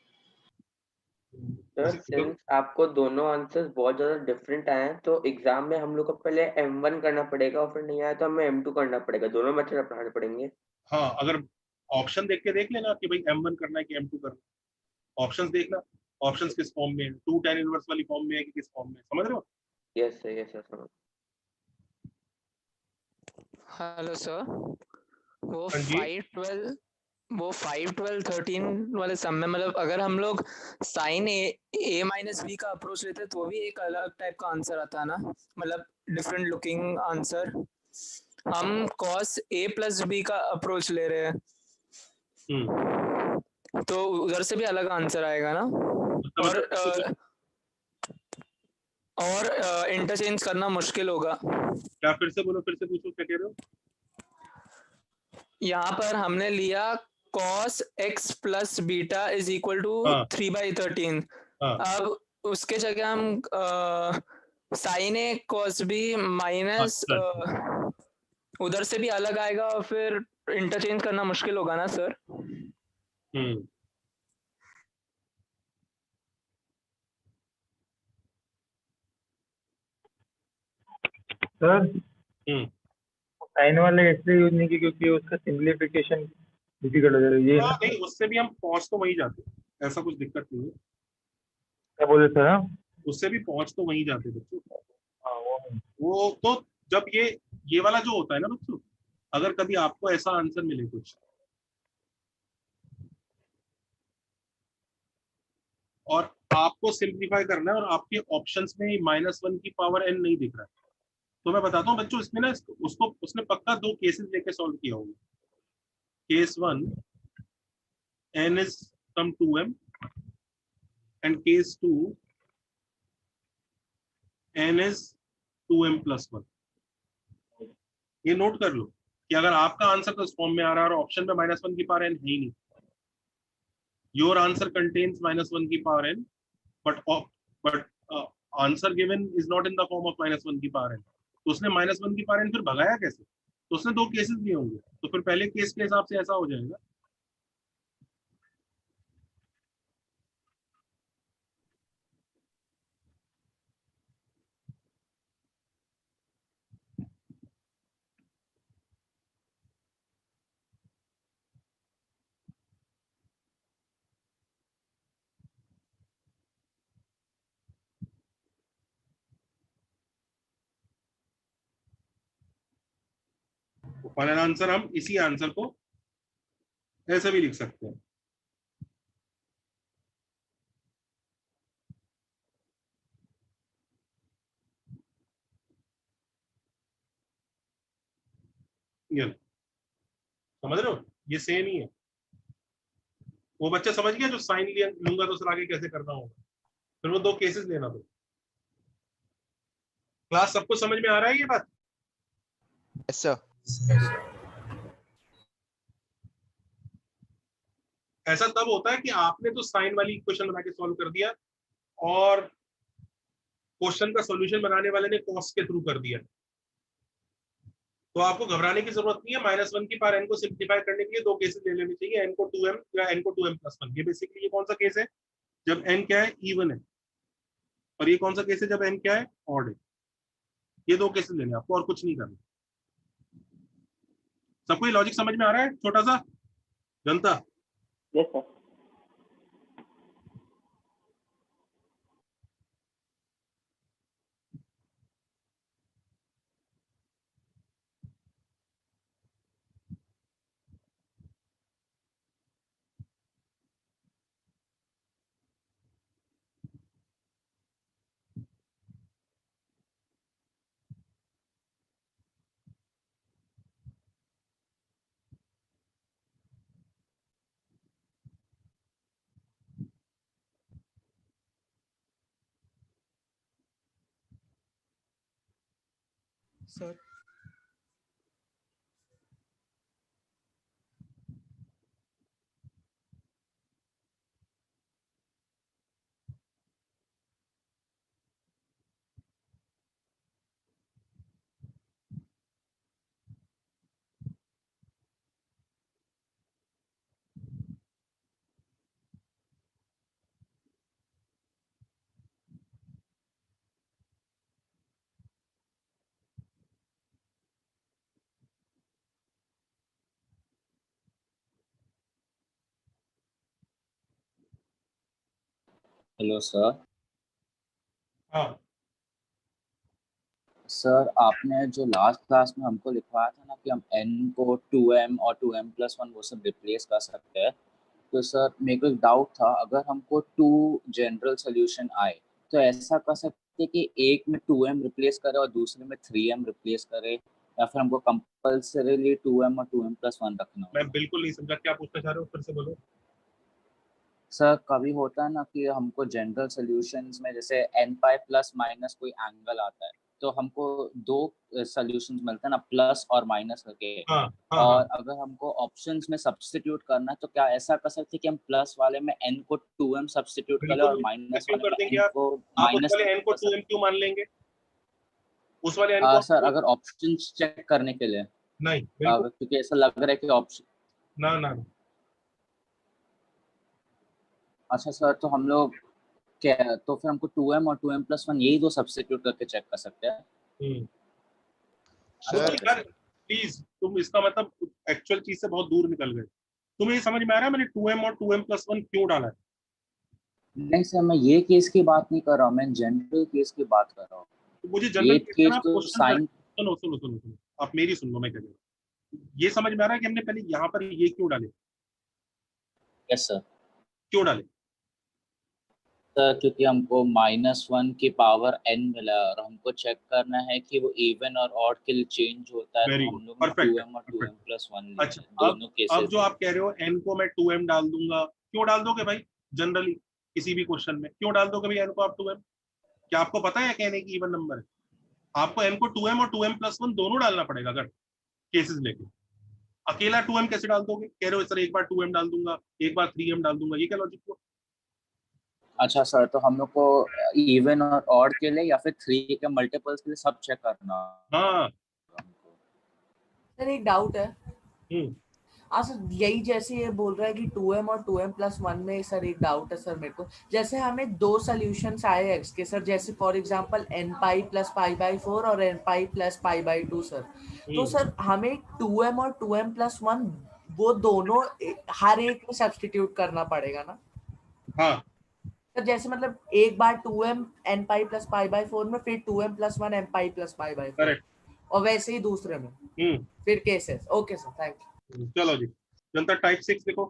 सर, सिंस आपको दोनों आंसर्स बहुत ज्यादा डिफरेंट आए हैं, तो एग्जाम में हम लोग को पहले M1 करना पड़ेगा और फिर नहीं आया तो हमें M2 करना पड़ेगा। दोनों मेथड अपनाने पड़ेंगे। हाँ, अगर ऑप्शन देख के देख लेना कि भाई M1 करना है कि M2 करना है। ऑप्शंस देखना, ऑप्शंस किस फॉर्म में है, 2 tan इनवर्स वाली फॉर्म में है कि किस फॉर्म में, समझ रहे हो? यस सर समझ। हेलो सर, वो 5, 12, 13 वाले सम में मतलब अगर हम लोग साइन a माइनस b का अप्रोच लेते तो भी एक अलग टाइप का आंसर आता है ना, मतलब डिफरेंट लुकिंग आंसर। हम cos a plus b का अप्रोच ले रहे हैं, तो उधर से भी अलग आंसर आएगा ना, और इंटरचेंज करना मुश्किल होगा। क्या फिर से बोलो, फिर से पूछो, क्या कह रहे हो? यहाँ पर हमने लिया cos x plus beta is equal to 3/13। अब उसके जगह हम sin a cos b minus उधर से भी अलग आएगा और फिर इंटरचेंज करना मुश्किल होगा ना सर? सर साइन वाले इसलिए यूज नहीं की क्योंकि उसका सिंप्लीफिकेशन डिफिकल्ट हो जाएगा। ये हाँ, नहीं, उससे भी हम पहुंच तो वहीं जाते, ऐसा कुछ दिक्कत नहीं है। क्या बोले सर? उससे भी पहुंच तो वहीं जाते बच्चों। वो तो जब ये वाला जो होता है ना बच्चों, अगर कभी आपको ऐसा आंसर मिले कुछ और आपको सिंप्लीफाई करना है और आपके ऑप्शंस में -1 की पावर n नहीं दिख रहा है, तो मैं बताता हूँ बच्चों, इसमें ना उसको उसने पक्का 2 केसेस लेके सॉल्व किया होगा। Case 1 n is some 2m and case 2 n is 2m plus 1। ये नोट कर लो कि अगर आपका आंसर तो इस फॉर्म में आ रहा है और ऑप्शन में -1 की पावर n है ही नहीं, योर आंसर कंटेन्स -1 की power n, but answer given is not in the form of -1 की पावर n, तो उसने -1 की पावर n फिर भगाया कैसे? तो उसने 2 केसेस लिए होंगे, तो फिर पहले केस के हिसाब से ऐसा हो जाएगा। फाइनल आंसर हम इसी आंसर को ऐसे भी लिख सकते हैं। ये समझ रहे हो, ये सेम ही है। वो बच्चा समझ गया जो साइन लिया लूंगा तो उससे आगे कैसे करना होगा, फिर वो 2 केसेस लेना। तो क्लास सबको समझ में आ रहा है ये बात? Yes sir. ऐसा तब होता है कि आपने तो साइन वाली इक्वेशन बना के सॉल्व कर दिया और क्वेश्चन का सॉल्यूशन बनाने वाले ने कॉस के थ्रू कर दिया, तो आपको घबराने की जरूरत नहीं है। -1 की पावर n को सिंप्लीफाई करने के लिए 2 केसेस ले लेने चाहिए, n को 2m या n को 2m plus 1। ये बेसिकली ये कौन सा केस है जब n क्या है, इवन है, और ये कौन सा केस है जब n क्या है, ऑड है। ये 2 केसेस लेने आपको, और कुछ नहीं करना। सबको ये लॉजिक समझ में आ रहा है? छोटा सा जनता। Yes sir. Sir hello sir. हाँ सर आपने जो लास्ट क्लास में हमको लिखवाया था ना कि हम n को 2m और 2m plus 1 वो सब रिप्लेस कर सकते हैं, तो सर मेरे को एक डाउट था, अगर हमको 2 जनरल सोल्यूशन आए तो ऐसा कर सकते कि एक में 2m रिप्लेस करे और दूसरे में 3m रिप्लेस करे, या फिर हमको कंपल्सरीली 2m और 2m + 1 रखना होगा? मैं बिल्कुल नहीं समझा, क्या पूछना चाह रहे हो, फिर से बोलो। सर कभी होता है ना कि हमको जनरल सॉल्यूशंस में जैसे n पाई प्लस माइनस कोई एंगल आता है, तो हमको दो सॉल्यूशंस मिलते हैं ना, प्लस और माइनस करके। और अगर हमको ऑप्शंस में सब्स्टिट्यूट करना है तो क्या ऐसा कर सकते हैं कि हम प्लस वाले में n को 2m सब्स्टिट्यूट कर ले और माइनस क्यों कर वाले देंगे में n आप? को आप उस माइनस वाले n को 2m क्यों मान लेंगे? उस वाले n को सर अगर ऑप्शंस चेक करने के लिए नहीं, क्योंकि ऐसा लग रहा है कि ऑप्शन ना ना। अच्छा सर, तो हम लोग क्या, तो फिर हमको 2m और 2m + 1 यही दो सब्स्टिट्यूट करके चेक कर सकते हैं। सर प्लीज, तुम इसका मतलब एक्चुअल चीज से बहुत दूर निकल गए। तुम्हें ये समझ में आ रहा है मैंने 2m और 2m + 1 क्यों डाला है? नहीं सर, मैं ये केस की बात नहीं कर रहा हूँ, मैं जनरल केस की बात कर रहा हूँ। तो मुझे जनरल केस तो साइन, सुनो सुनो सुनो सुनो, आप मेरी सुन लो, मैं कह रहा हूँ ये समझ में आ रहा है कि हमने पहले यहाँ पर ये क्यों डाले? Yes sir. क्यों डाले सर? क्योंकि हमको -1 की पावर n मिला है और हमको चेक करना है कि वो इवन और ऑड के लिए चेंज होता है, तो हम लोग 2m और 2m + 1 अच्छा, दोनों केसेस। अब जो आप कह रहे हो n को मैं 2m डाल दूंगा, क्यों डाल दोगे भाई? जनरली किसी भी क्वेश्चन में क्यों डाल दोगे भाई n को आप 2m? क्या आपको पता है कहने की इवन नंबर है? आपको n को 2m और 2m + 1 दोनों डालना पड़ेगा। अगर केसेस लेके अकेला 2m कैसे डाल दोगे? कह रहे हो सर एक बार 2m डाल दूंगा, एक बार 3m डाल दूंगा, ये क्या लॉजिक हुआ? अच्छा सर, तो हम लोग को इवन और ऑड के लिए या फिर 3 के मल्टीपल्स के लिए सब चेक करना। हाँ सर एक डाउट है। सर यही जैसे ये बोल रहा है कि 2m और 2m + 1 में सर एक डाउट है सर मेरे को। जैसे हमें दो सॉल्यूशंस आए x के सर, जैसे फॉर एग्जांपल n पाई + π/4 और n पाई + π/2 सर। तो सर हमें 2m और 2m + 1 वो दोनों हर एक में सब्स्टिट्यूट करना पड़ेगा ना? हाँ सर जैसे मतलब एक बार 2m n पाई + π/4 में, फिर 2m + 1 n पाई + π/4, और वैसे ही दूसरे में फिर cases. Okay sir, thank you. चलो जी, जनता टाइप 6 देखो।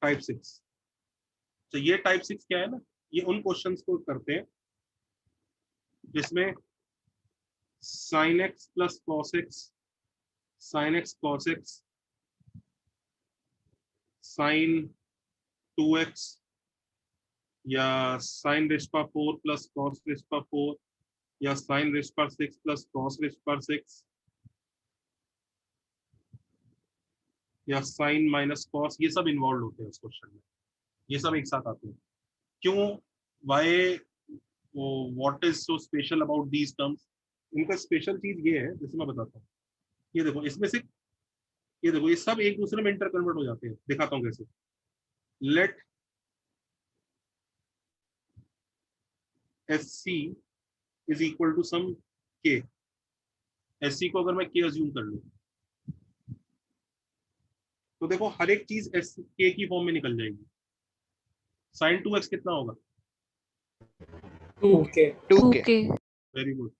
टाइप 6, तो ये टाइप 6 क्या है ना, ये उन क्वेश्चंस को करते हैं जिसमें sin x + cos x, sin x cos x, sin 2x या sin raised to 4 + cos raised to 4 या sin raised to 6 + cos raised to 6 या sin - cos, ये सब इन्वॉल्व होते हैं उस क्वेश्चन में। ये सब एक साथ आते हैं। क्यों, why, what is so special about these terms? इनका स्पेशल चीज ये है, जैसे मैं बताता हूँ, ये देखो इसमें से, ये देखो ये सब एक दूसरे में इंटर कन्वर्ट हो जाते हैं। दिखाता हूँ कैसे। Let SC is equal to some K। SC को अगर मैं K अज्यूम कर लूँ तो देखो हर एक चीज K की फॉर्म में निकल जाएगी। sin 2x कितना होगा? 2k। Very good.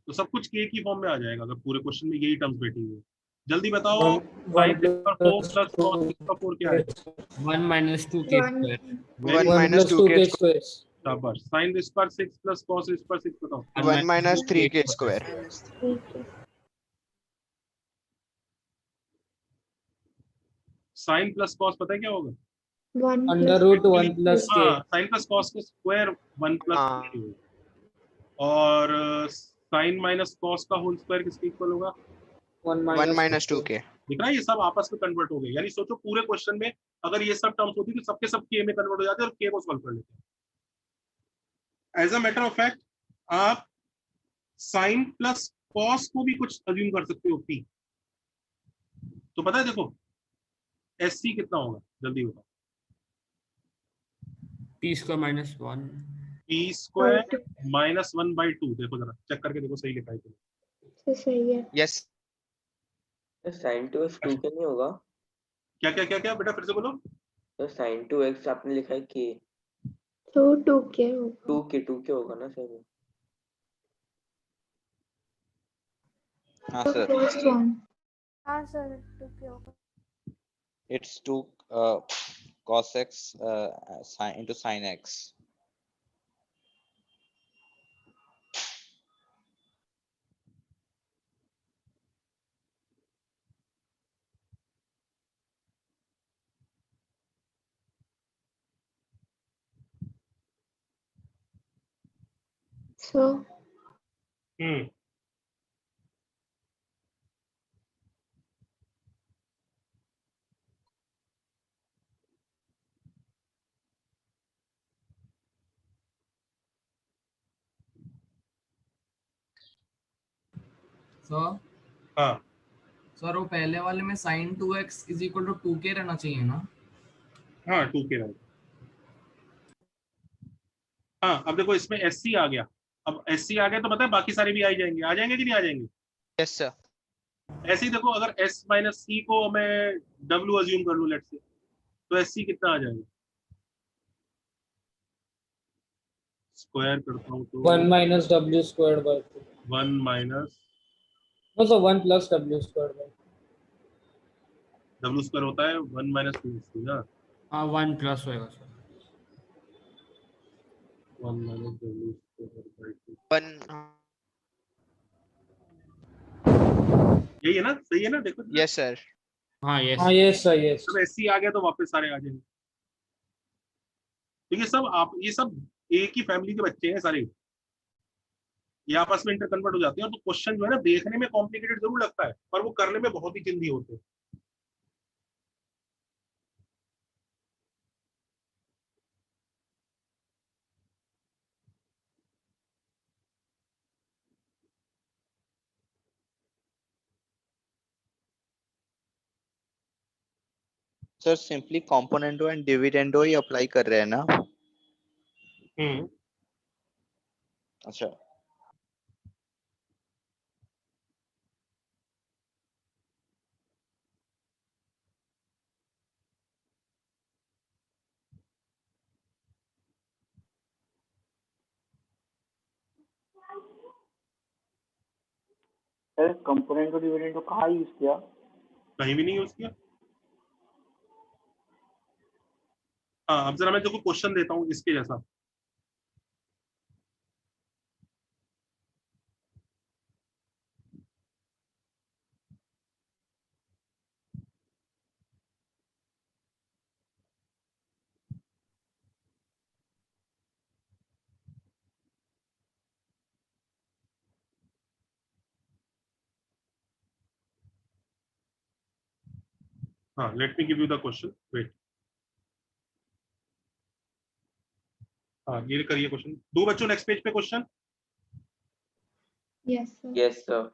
तो सब कुछ K की फॉर्म में आ जाएगा अगर पूरे क्वेश्चन में यही टर्म्स बैठी हुई है। जल्दी बताओ, sin 4 + cos 4 क्या है? 1 - 2k²। 1 - 2k²। शाबाश। sin 6 + cos 6 बताओ। 1 - 3k²। sin + cos पता है क्या होगा? √1 + k। sin + cos का स्क्वायर 1 + k होगा, और sin - cos का होल स्क्वायर किसके इक्वल होगा? 1 - 2k। दिख रहा है, ये सब आपस में कन्वर्ट हो गए। यानी सोचो पूरे क्वेश्चन में अगर ये सब टर्म्स होती तो सबके सब K में कन्वर्ट हो जाते और K को सॉल्व कर लेते हैं। As a matter of fact आप sin + cos को भी कुछ अज्यूम कर सकते हो P। तो पता है देखो SC कितना होगा, जल्दी बताओ। p² - 1। p² - 1/2। देखो जरा चेक करके देखो सही लिखा है कि सही है। यस। sin 2x 2k नहीं होगा? क्या क्या क्या क्या बेटा, फिर से बोलो। तो sin 2x आपने लिखा है k, तो 2k होगा। 2k होगा ना सर? हाँ सर, फर्स्ट वन। हाँ सर 2k होगा। It's 2 cos x sin into sin x. So sir हाँ सर वो पहले वाले में sin 2x is equal to 2k रहना चाहिए ना? हाँ 2k रहेगा। हाँ अब देखो इसमें SC आ गया, अब SC आ गया तो पता है बाकी सारे भी आ जाएंगे, आ जाएंगे कि नहीं आ जाएंगे? Yes sir. ऐसे ही देखो अगर S माइनस C को मैं W अज्यूम कर लूं लेट्स से, तो SC कितना आ जाएगा? स्क्वायर करता हूँ तो 1 minus w squared by 2. 1 minus No, so 1 plus w squared by 2. W square होता है 1 माइनस 2 ना? हाँ 1 प्लस होएगा sir. 1 minus W square by 2 1 यही है ना, सही है ना? देखो यस सर। हाँ यस सर यस। जब SC आ गया तो वापस सारे आ जाएंगे, तो ये सब आप ये सब एक ही फैमिली के बच्चे हैं सारे, ये आपस में इंटर कन्वर्ट हो जाते हैं। और तो क्वेश्चन जो है ना देखने में कॉम्प्लिकेटेड जरूर लगता है पर वो करने में बहुत ही जल्दी होते हैं। Sir simply componendo and dividendo ही अप्लाई कर रहे हैं ना? अच्छा सर कंपोनेंट और डिविडेंड को कहाँ यूज किया? कहीं भी नहीं यूज किया। हाँ अब जरा मैं देखो क्वेश्चन देता हूँ इसके जैसा। हाँ let me give you the question, wait. हाँ ये करिए क्वेश्चन, दो बच्चों नेक्स्ट पेज पे question. yes sir. Yes sir.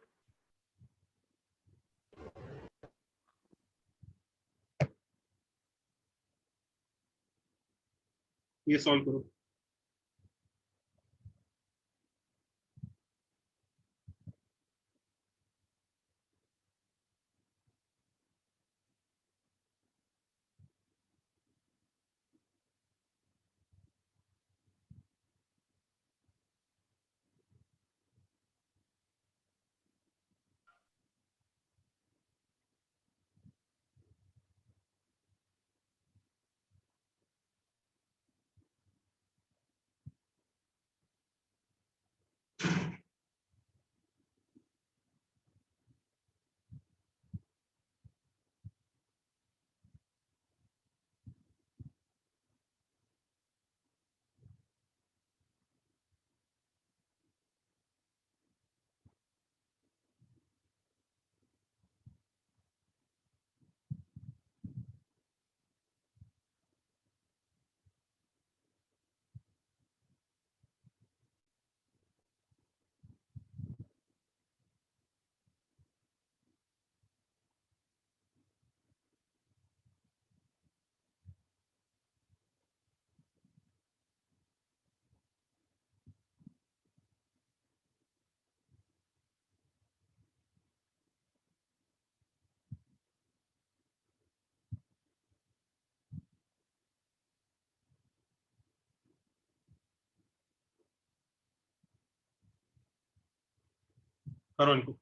ये सॉल्व करो। करो इनको।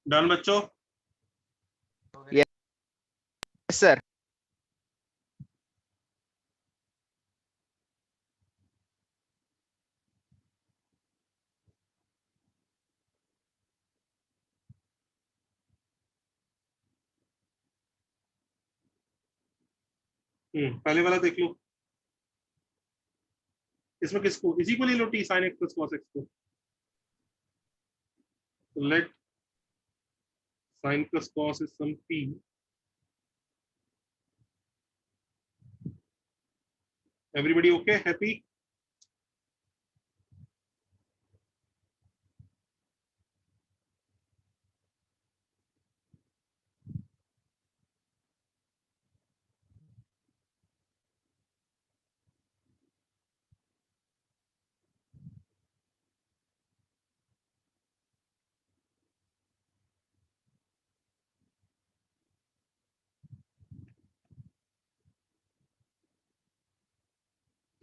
डन बच्चों? Yes sir. पहले वाला देख लो, इसमें किसको इसी को ले लो, T sine x plus cos x को। Let sine plus cos is some T, everybody okay, happy?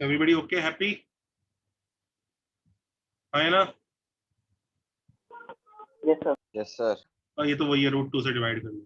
Everybody okay, happy? है ना? Yes sir. Yes sir. ये तो वही है, रूट 2 से डिवाइड करना।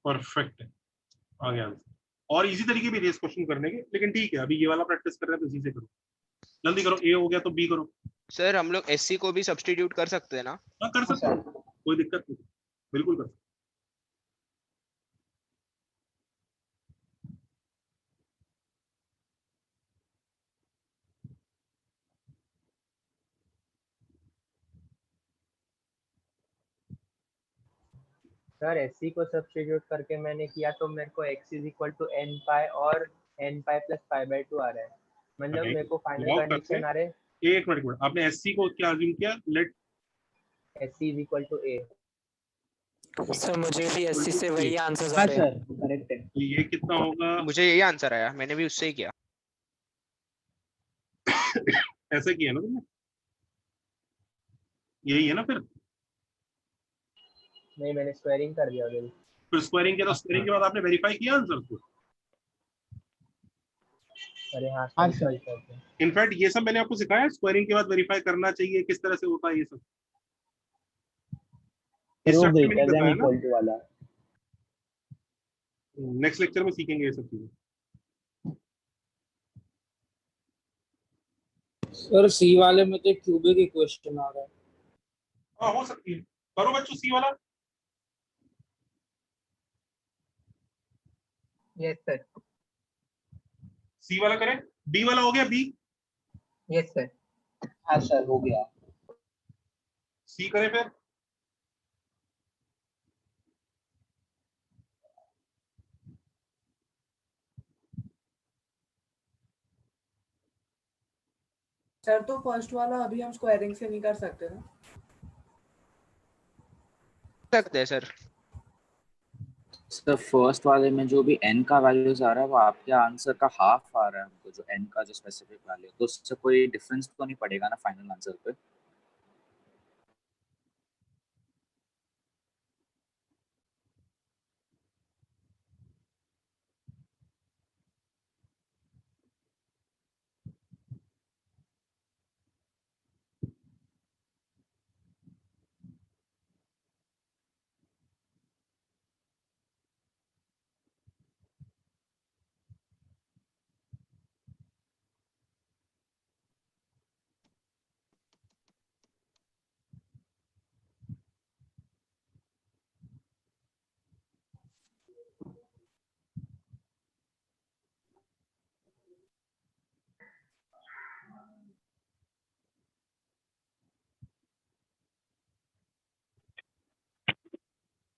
परफेक्ट है, आ गया आंसर। और इजी तरीके भी थे इस क्वेश्चन करने के, लेकिन ठीक है, अभी ये वाला प्रैक्टिस कर रहे हैं तो इसी से करो। जल्दी करो, ए हो गया तो बी करो। सर हम लोग एससी को भी सब्स्टिट्यूट कर सकते हैं ना? हाँ कर सकते हो, कोई दिक्कत नहीं, बिल्कुल कर सकते। सर एससी को सब्स्टिट्यूट करके मैंने किया तो मेरे को x is equal to n pi और n pi plus pi by 2 आ रहा है, मतलब मेरे को फाइनल कंडीशन आ रहे हैं। एक मिनट, आपने एससी को क्या अज्यूम किया? Let SC is equal to A. Sir मुझे भी एससी से वही आंसर आ रहे हैं। करेक्ट है। तो ये कितना होगा? मुझे यही आंसर आया, मैंने भी उससे ही किया। ऐसे किया ना तुमने? यही है ना फिर? नहीं, मैंने स्क्वायरिंग कर दिया ऑलरेडी। फिर स्क्वायरिंग किया तो स्क्वायरिंग के बाद आपने वेरीफाई किया आंसर को? अरे हाँ सर। इनफैक्ट ये सब मैंने आपको सिखाया, स्क्वायरिंग के बाद वेरीफाई करना चाहिए, किस तरह से होता है ये सब। नेक्स्ट लेक्चर में सीखेंगे ये सब चीजें। सर सी वाले में तो क्यूबिक इक्वेशन आ रहा है। हाँ हो सकती है, करो बच्चों सी वाला। Yes sir. सी वाला करें, बी वाला हो गया? बी? Yes sir. हाँ सर हो गया। सी करें फिर। सर तो फर्स्ट वाला अभी हम स्क्वायरिंग से नहीं कर सकते ना? सकते हैं सर। सर फर्स्ट वाले में जो भी n का वैल्यूज आ रहा है वो आपके आंसर का हाफ आ रहा है हमको, जो n का जो स्पेसिफिक वैल्यू, तो उससे कोई डिफरेंस तो नहीं पड़ेगा ना फाइनल आंसर पे?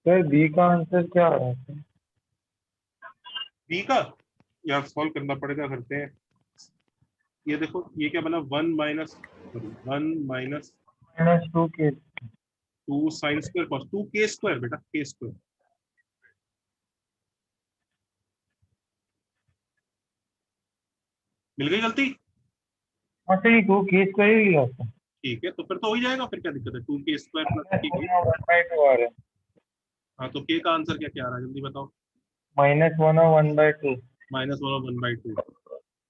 सर बी का आंसर क्या आ रहा है? बी का यार सॉल्व करना पड़ेगा, करते हैं। ये देखो ये क्या बना, 1 माइनस 2 साइन स्क्वायर कॉस 2 के स्क्वायर, बेटा के स्क्वायर मिल गई गलती? हाँ सर, ये 2k² ही लिया था। ठीक है, तो फिर तो हो ही जाएगा, फिर क्या दिक्कत है? 2k² plus k। 1/2 आ रहा है। हाँ, तो k का आंसर क्या क्या आ रहा है, जल्दी बताओ। -1 और 1/2। -1 और 1/2।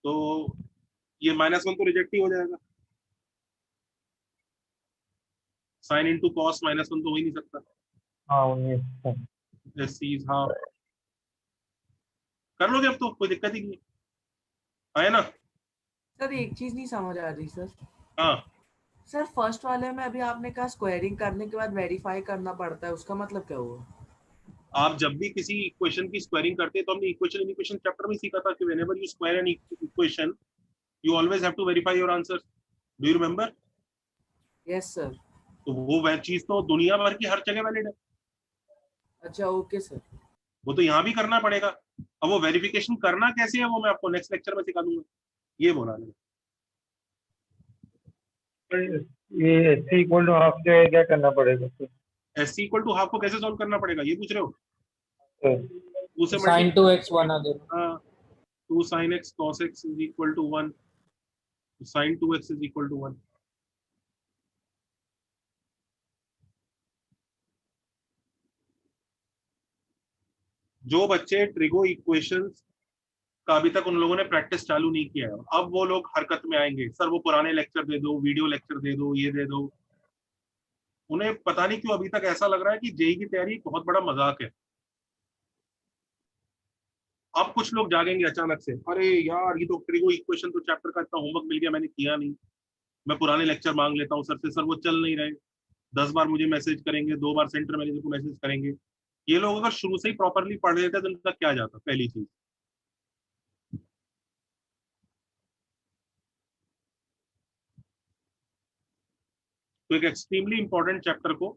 तो ये -1 तो रिजेक्ट ही हो जाएगा। साइन इंटू कॉस -1 तो हो ही नहीं सकता। हाँ 19। S is half. कर लोगे अब तो, कोई दिक्कत ही नहीं है ना? सर एक चीज नहीं समझ आ रही सर। हाँ सर फर्स्ट वाले में अभी आपने कहा स्क्वायरिंग करने के बाद वेरीफाई करना पड़ता है, उसका मतलब क्या हुआ? आप जब भी किसी इक्वेशन की स्क्वायरिंग करते हैं, तो हमने इक्वेशन इन इक्वेशन चैप्टर में सीखा था कि whenever you square an equation you always have to verify your answer. Do you remember? Yes sir. तो वो वह चीज तो दुनिया भर की हर जगह वैलिड है। अच्छा ओके सर। वो तो यहाँ भी करना पड़ेगा। अब वो वेरिफिकेशन करना कैसे है, वो मैं आपको नेक्स्ट लेक्चर में सिखा दूंगा। ये बोला मैंने। ये SC = हाफ के क्या करना पड़ेगा फिर? SC = हाफ को कैसे सॉल्व करना पड़ेगा, ये पूछ रहे हो? उसे sin 2x बना दे। हाँ, 2 sin x cos x = 1, sin 2x = 1। जो बच्चे ट्रिगो इक्वेशंस का अभी तक उन लोगों ने प्रैक्टिस चालू नहीं किया है, अब वो लोग हरकत में आएंगे। सर वो पुराने लेक्चर दे दो, वीडियो लेक्चर दे दो, ये दे दो। उन्हें पता नहीं क्यों अभी तक ऐसा लग रहा है कि जेई की तैयारी बहुत बड़ा मजाक है। अब कुछ लोग जागेंगे अचानक से, अरे यार ये तो ट्रिगो इक्वेशन तो चैप्टर का इतना होमवर्क मिल गया, मैंने किया नहीं, मैं पुराने लेक्चर मांग लेता हूँ सर से। सर वो चल नहीं रहे, 10 बार मुझे मैसेज करेंगे, 2 बार सेंटर मैनेजर को मैसेज करेंगे। ये लोग अगर शुरू से ही प्रॉपरली पढ़ लेते तो इनका क्या जाता, पहली चीज। तो एक एक्सट्रीमली इंपॉर्टेंट चैप्टर को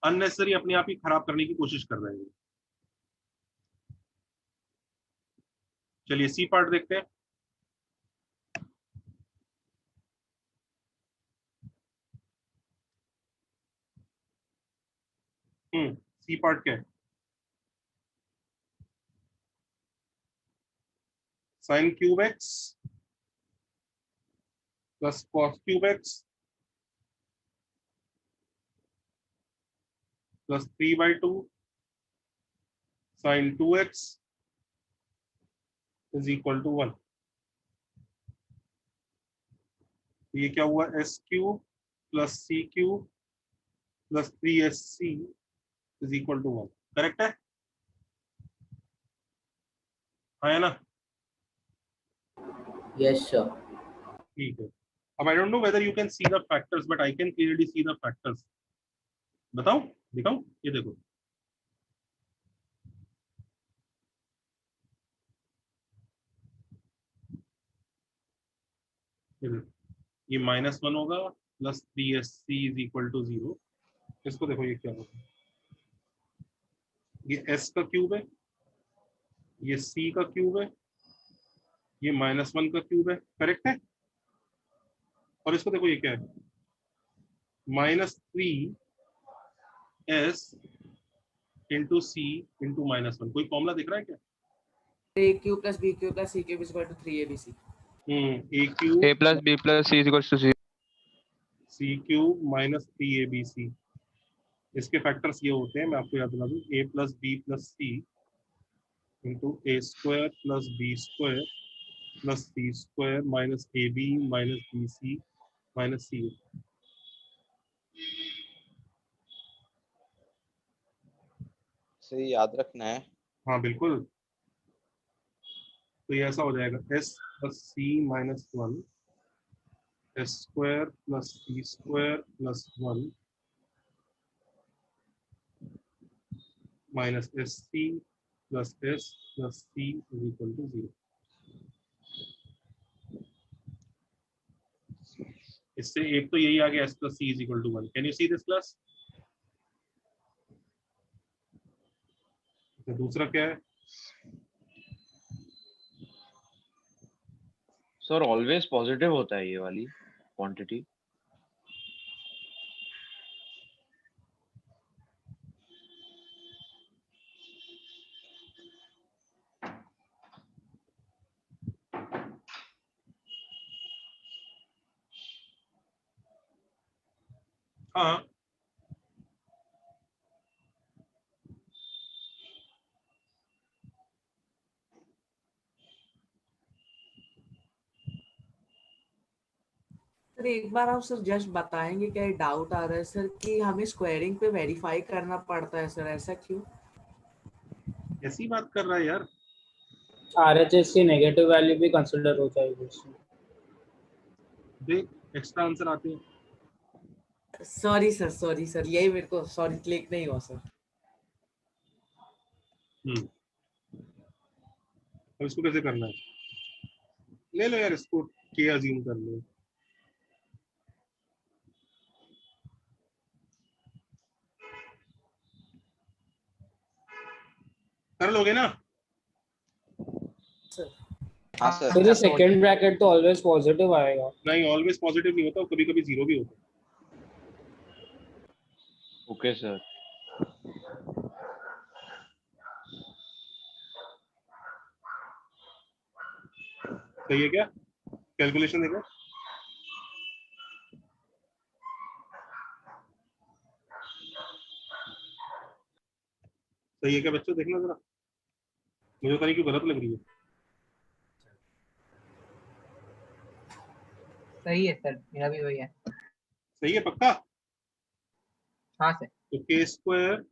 अननेसेसरी अपने आप ही खराब करने की कोशिश कर रहे हैं। चलिए सी पार्ट देखते हैं। सी पार्ट क्या है? sin cube x plus cos cube x plus 3/2 sin 2x = 1। ये क्या हुआ? s³ plus c³ plus 3sc = 1। Correct है? हाँ ना? Yes sir. ठीक है। अब I don't know whether you can see the factors, but I can clearly see the factors. बताओ, दिखाओ, ये देखो। ये -1 होगा प्लस 3sc = 0। इसको देखो, ये क्या होगा? ये s का क्यूब है, ये c का क्यूब है, ये -1 का क्यूब है। करेक्ट है? और इसको देखो, ये क्या है? -3s × c × -1। कोई फॉर्मूला दिख रहा है क्या? a³ + b³ + c³ = 3abc। a³ a plus b plus c is equals to 0। c³ - 3abc। इसके फैक्टर्स ये होते हैं, मैं आपको याद दिला दूं। a + b + c × a² + b² + c² - ab - bc - ca। सही याद रखना है। हाँ बिल्कुल। तो ये ऐसा हो जाएगा s + c - 1 s² + c² + 1 minus sc plus s plus c = 0। इससे एक तो यही आ गया, s plus c = 1। Can you see this class? दूसरा क्या है? सर ऑलवेज पॉजिटिव होता है ये वाली क्वांटिटी। हाँ सर एक बार आप सर जस्ट बताएंगे, क्या डाउट आ रहा है सर कि हमें स्क्वायरिंग पे वेरीफाई करना पड़ता है सर, ऐसा क्यों? ऐसी बात कर रहा है यार। RHS की नेगेटिव वैल्यू भी कंसीडर हो जाएगी उसमें। देख एक्स्ट्रा आंसर आते हैं। सॉरी सर, यही मेरे को सॉरी क्लिक नहीं हुआ सर। अब इसको कैसे करना है? ले लो यार, इसको के अज्यूम कर लो। कर लोगे ना? हाँ सर। तो ये सेकंड ब्रैकेट तो ऑलवेज पॉजिटिव आएगा। नहीं, ऑलवेज पॉजिटिव नहीं होता, कभी कभी जीरो भी होता। Okay sir. सही है क्या? कैलकुलेशन देखो। सही है क्या बच्चों? देखना जरा, मुझे पता नहीं क्यों गलत लग रही है। सही है सर, मेरा भी वही है। सही है पक्का? हाँ सर। तो K square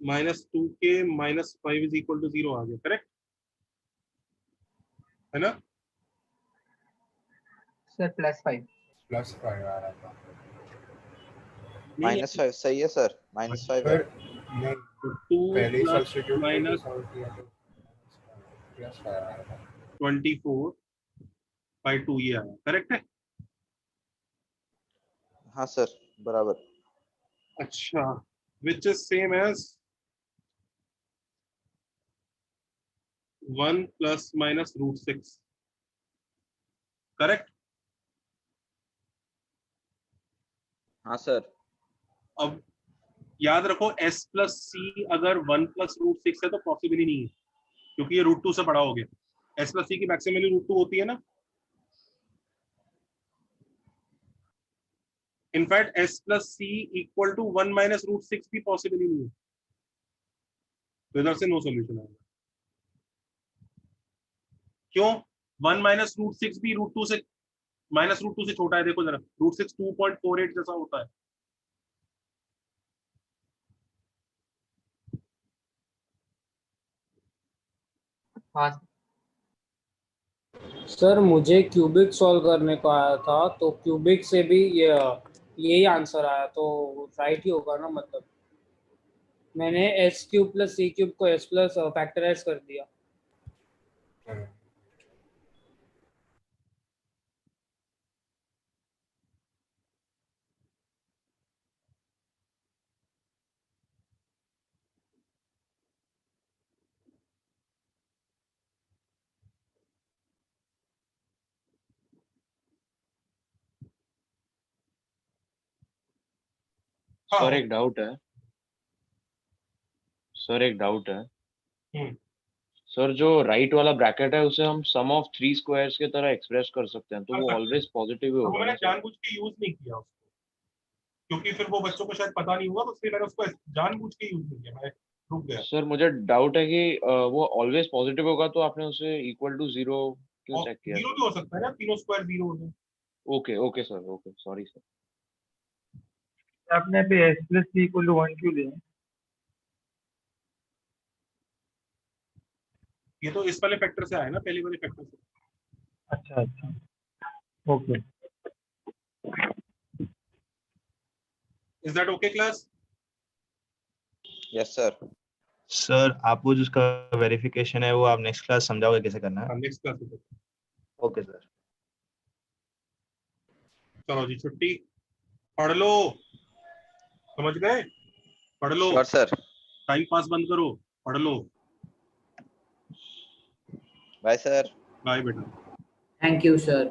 -2k -5 is equal to 0 आ गया, करेक्ट है ना? सर +5 +5 आ रहा था। -5 सही है सर, -5 है। नहीं, तो 2 पहले ही प्लस सब्स्टिट्यूट करके माइनस सॉल्व किया तो +5 आ रहा था। 24/2 ये आया, करेक्ट है? हाँ सर बराबर। अच्छा, which is same as 1 ± √6, correct? हाँ सर। अब याद रखो s + c अगर 1 + √6 है तो पॉसिबल ही नहीं है, क्योंकि ये √2 से बड़ा हो गया। s + c की मैक्सिमम वैल्यू √2 होती है ना। In fact s + c equal to 1 - √6 भी पॉसिबल ही नहीं है, तो इधर से नो सॉल्यूशन आएगा। क्यों? 1 - √6 भी √2 से -√2 से छोटा है। देखो जरा, √6 2.48 जैसा होता है। हाँ सर मुझे क्यूबिक सॉल्व करने को आया था, तो क्यूबिक से भी यही आंसर आया, तो राइट ही होगा ना? मतलब मैंने s³ + c³ को s प्लस फैक्टराइज कर दिया। सर एक डाउट है। सर एक डाउट है। सर जो राइट वाला ब्रैकेट है उसे हम सम ऑफ 3 स्क्वायर्स के तरह एक्सप्रेस कर सकते हैं, तो वो ऑलवेज पॉजिटिव ही तो होगा मैंने ना सर? जानबूझ के यूज नहीं किया उसको, क्योंकि फिर वो बच्चों को शायद पता नहीं होगा, तो इसलिए मैंने उसको जानबूझ के यूज नहीं किया। मैं रुक गया। सर मुझे डाउट है कि वो ऑलवेज पॉजिटिव होगा, तो आपने उसे इक्वल टू 0 क्यों चेक किया? 0 भी हो सकता है ना, तीनों स्क्वायर 0 हो जाए। Okay okay sir, okay sorry sir. आपने पे s + c = 1 क्यों लिया? ये तो इस वाले फैक्टर से आया ना, पहले वाले फैक्टर से। अच्छा अच्छा, okay. Is that okay class? Yes sir. Sir आप वो जिसका वेरिफिकेशन है वो आप नेक्स्ट क्लास समझाओगे कैसे करना है? नेक्स्ट क्लास में। Okay sir. चलो जी, छुट्टी। पढ़ लो, समझ गए? पढ़ लो। Sure sir. टाइम पास बंद करो, पढ़ लो। Bye sir. बाय बेटा। Thank you sir.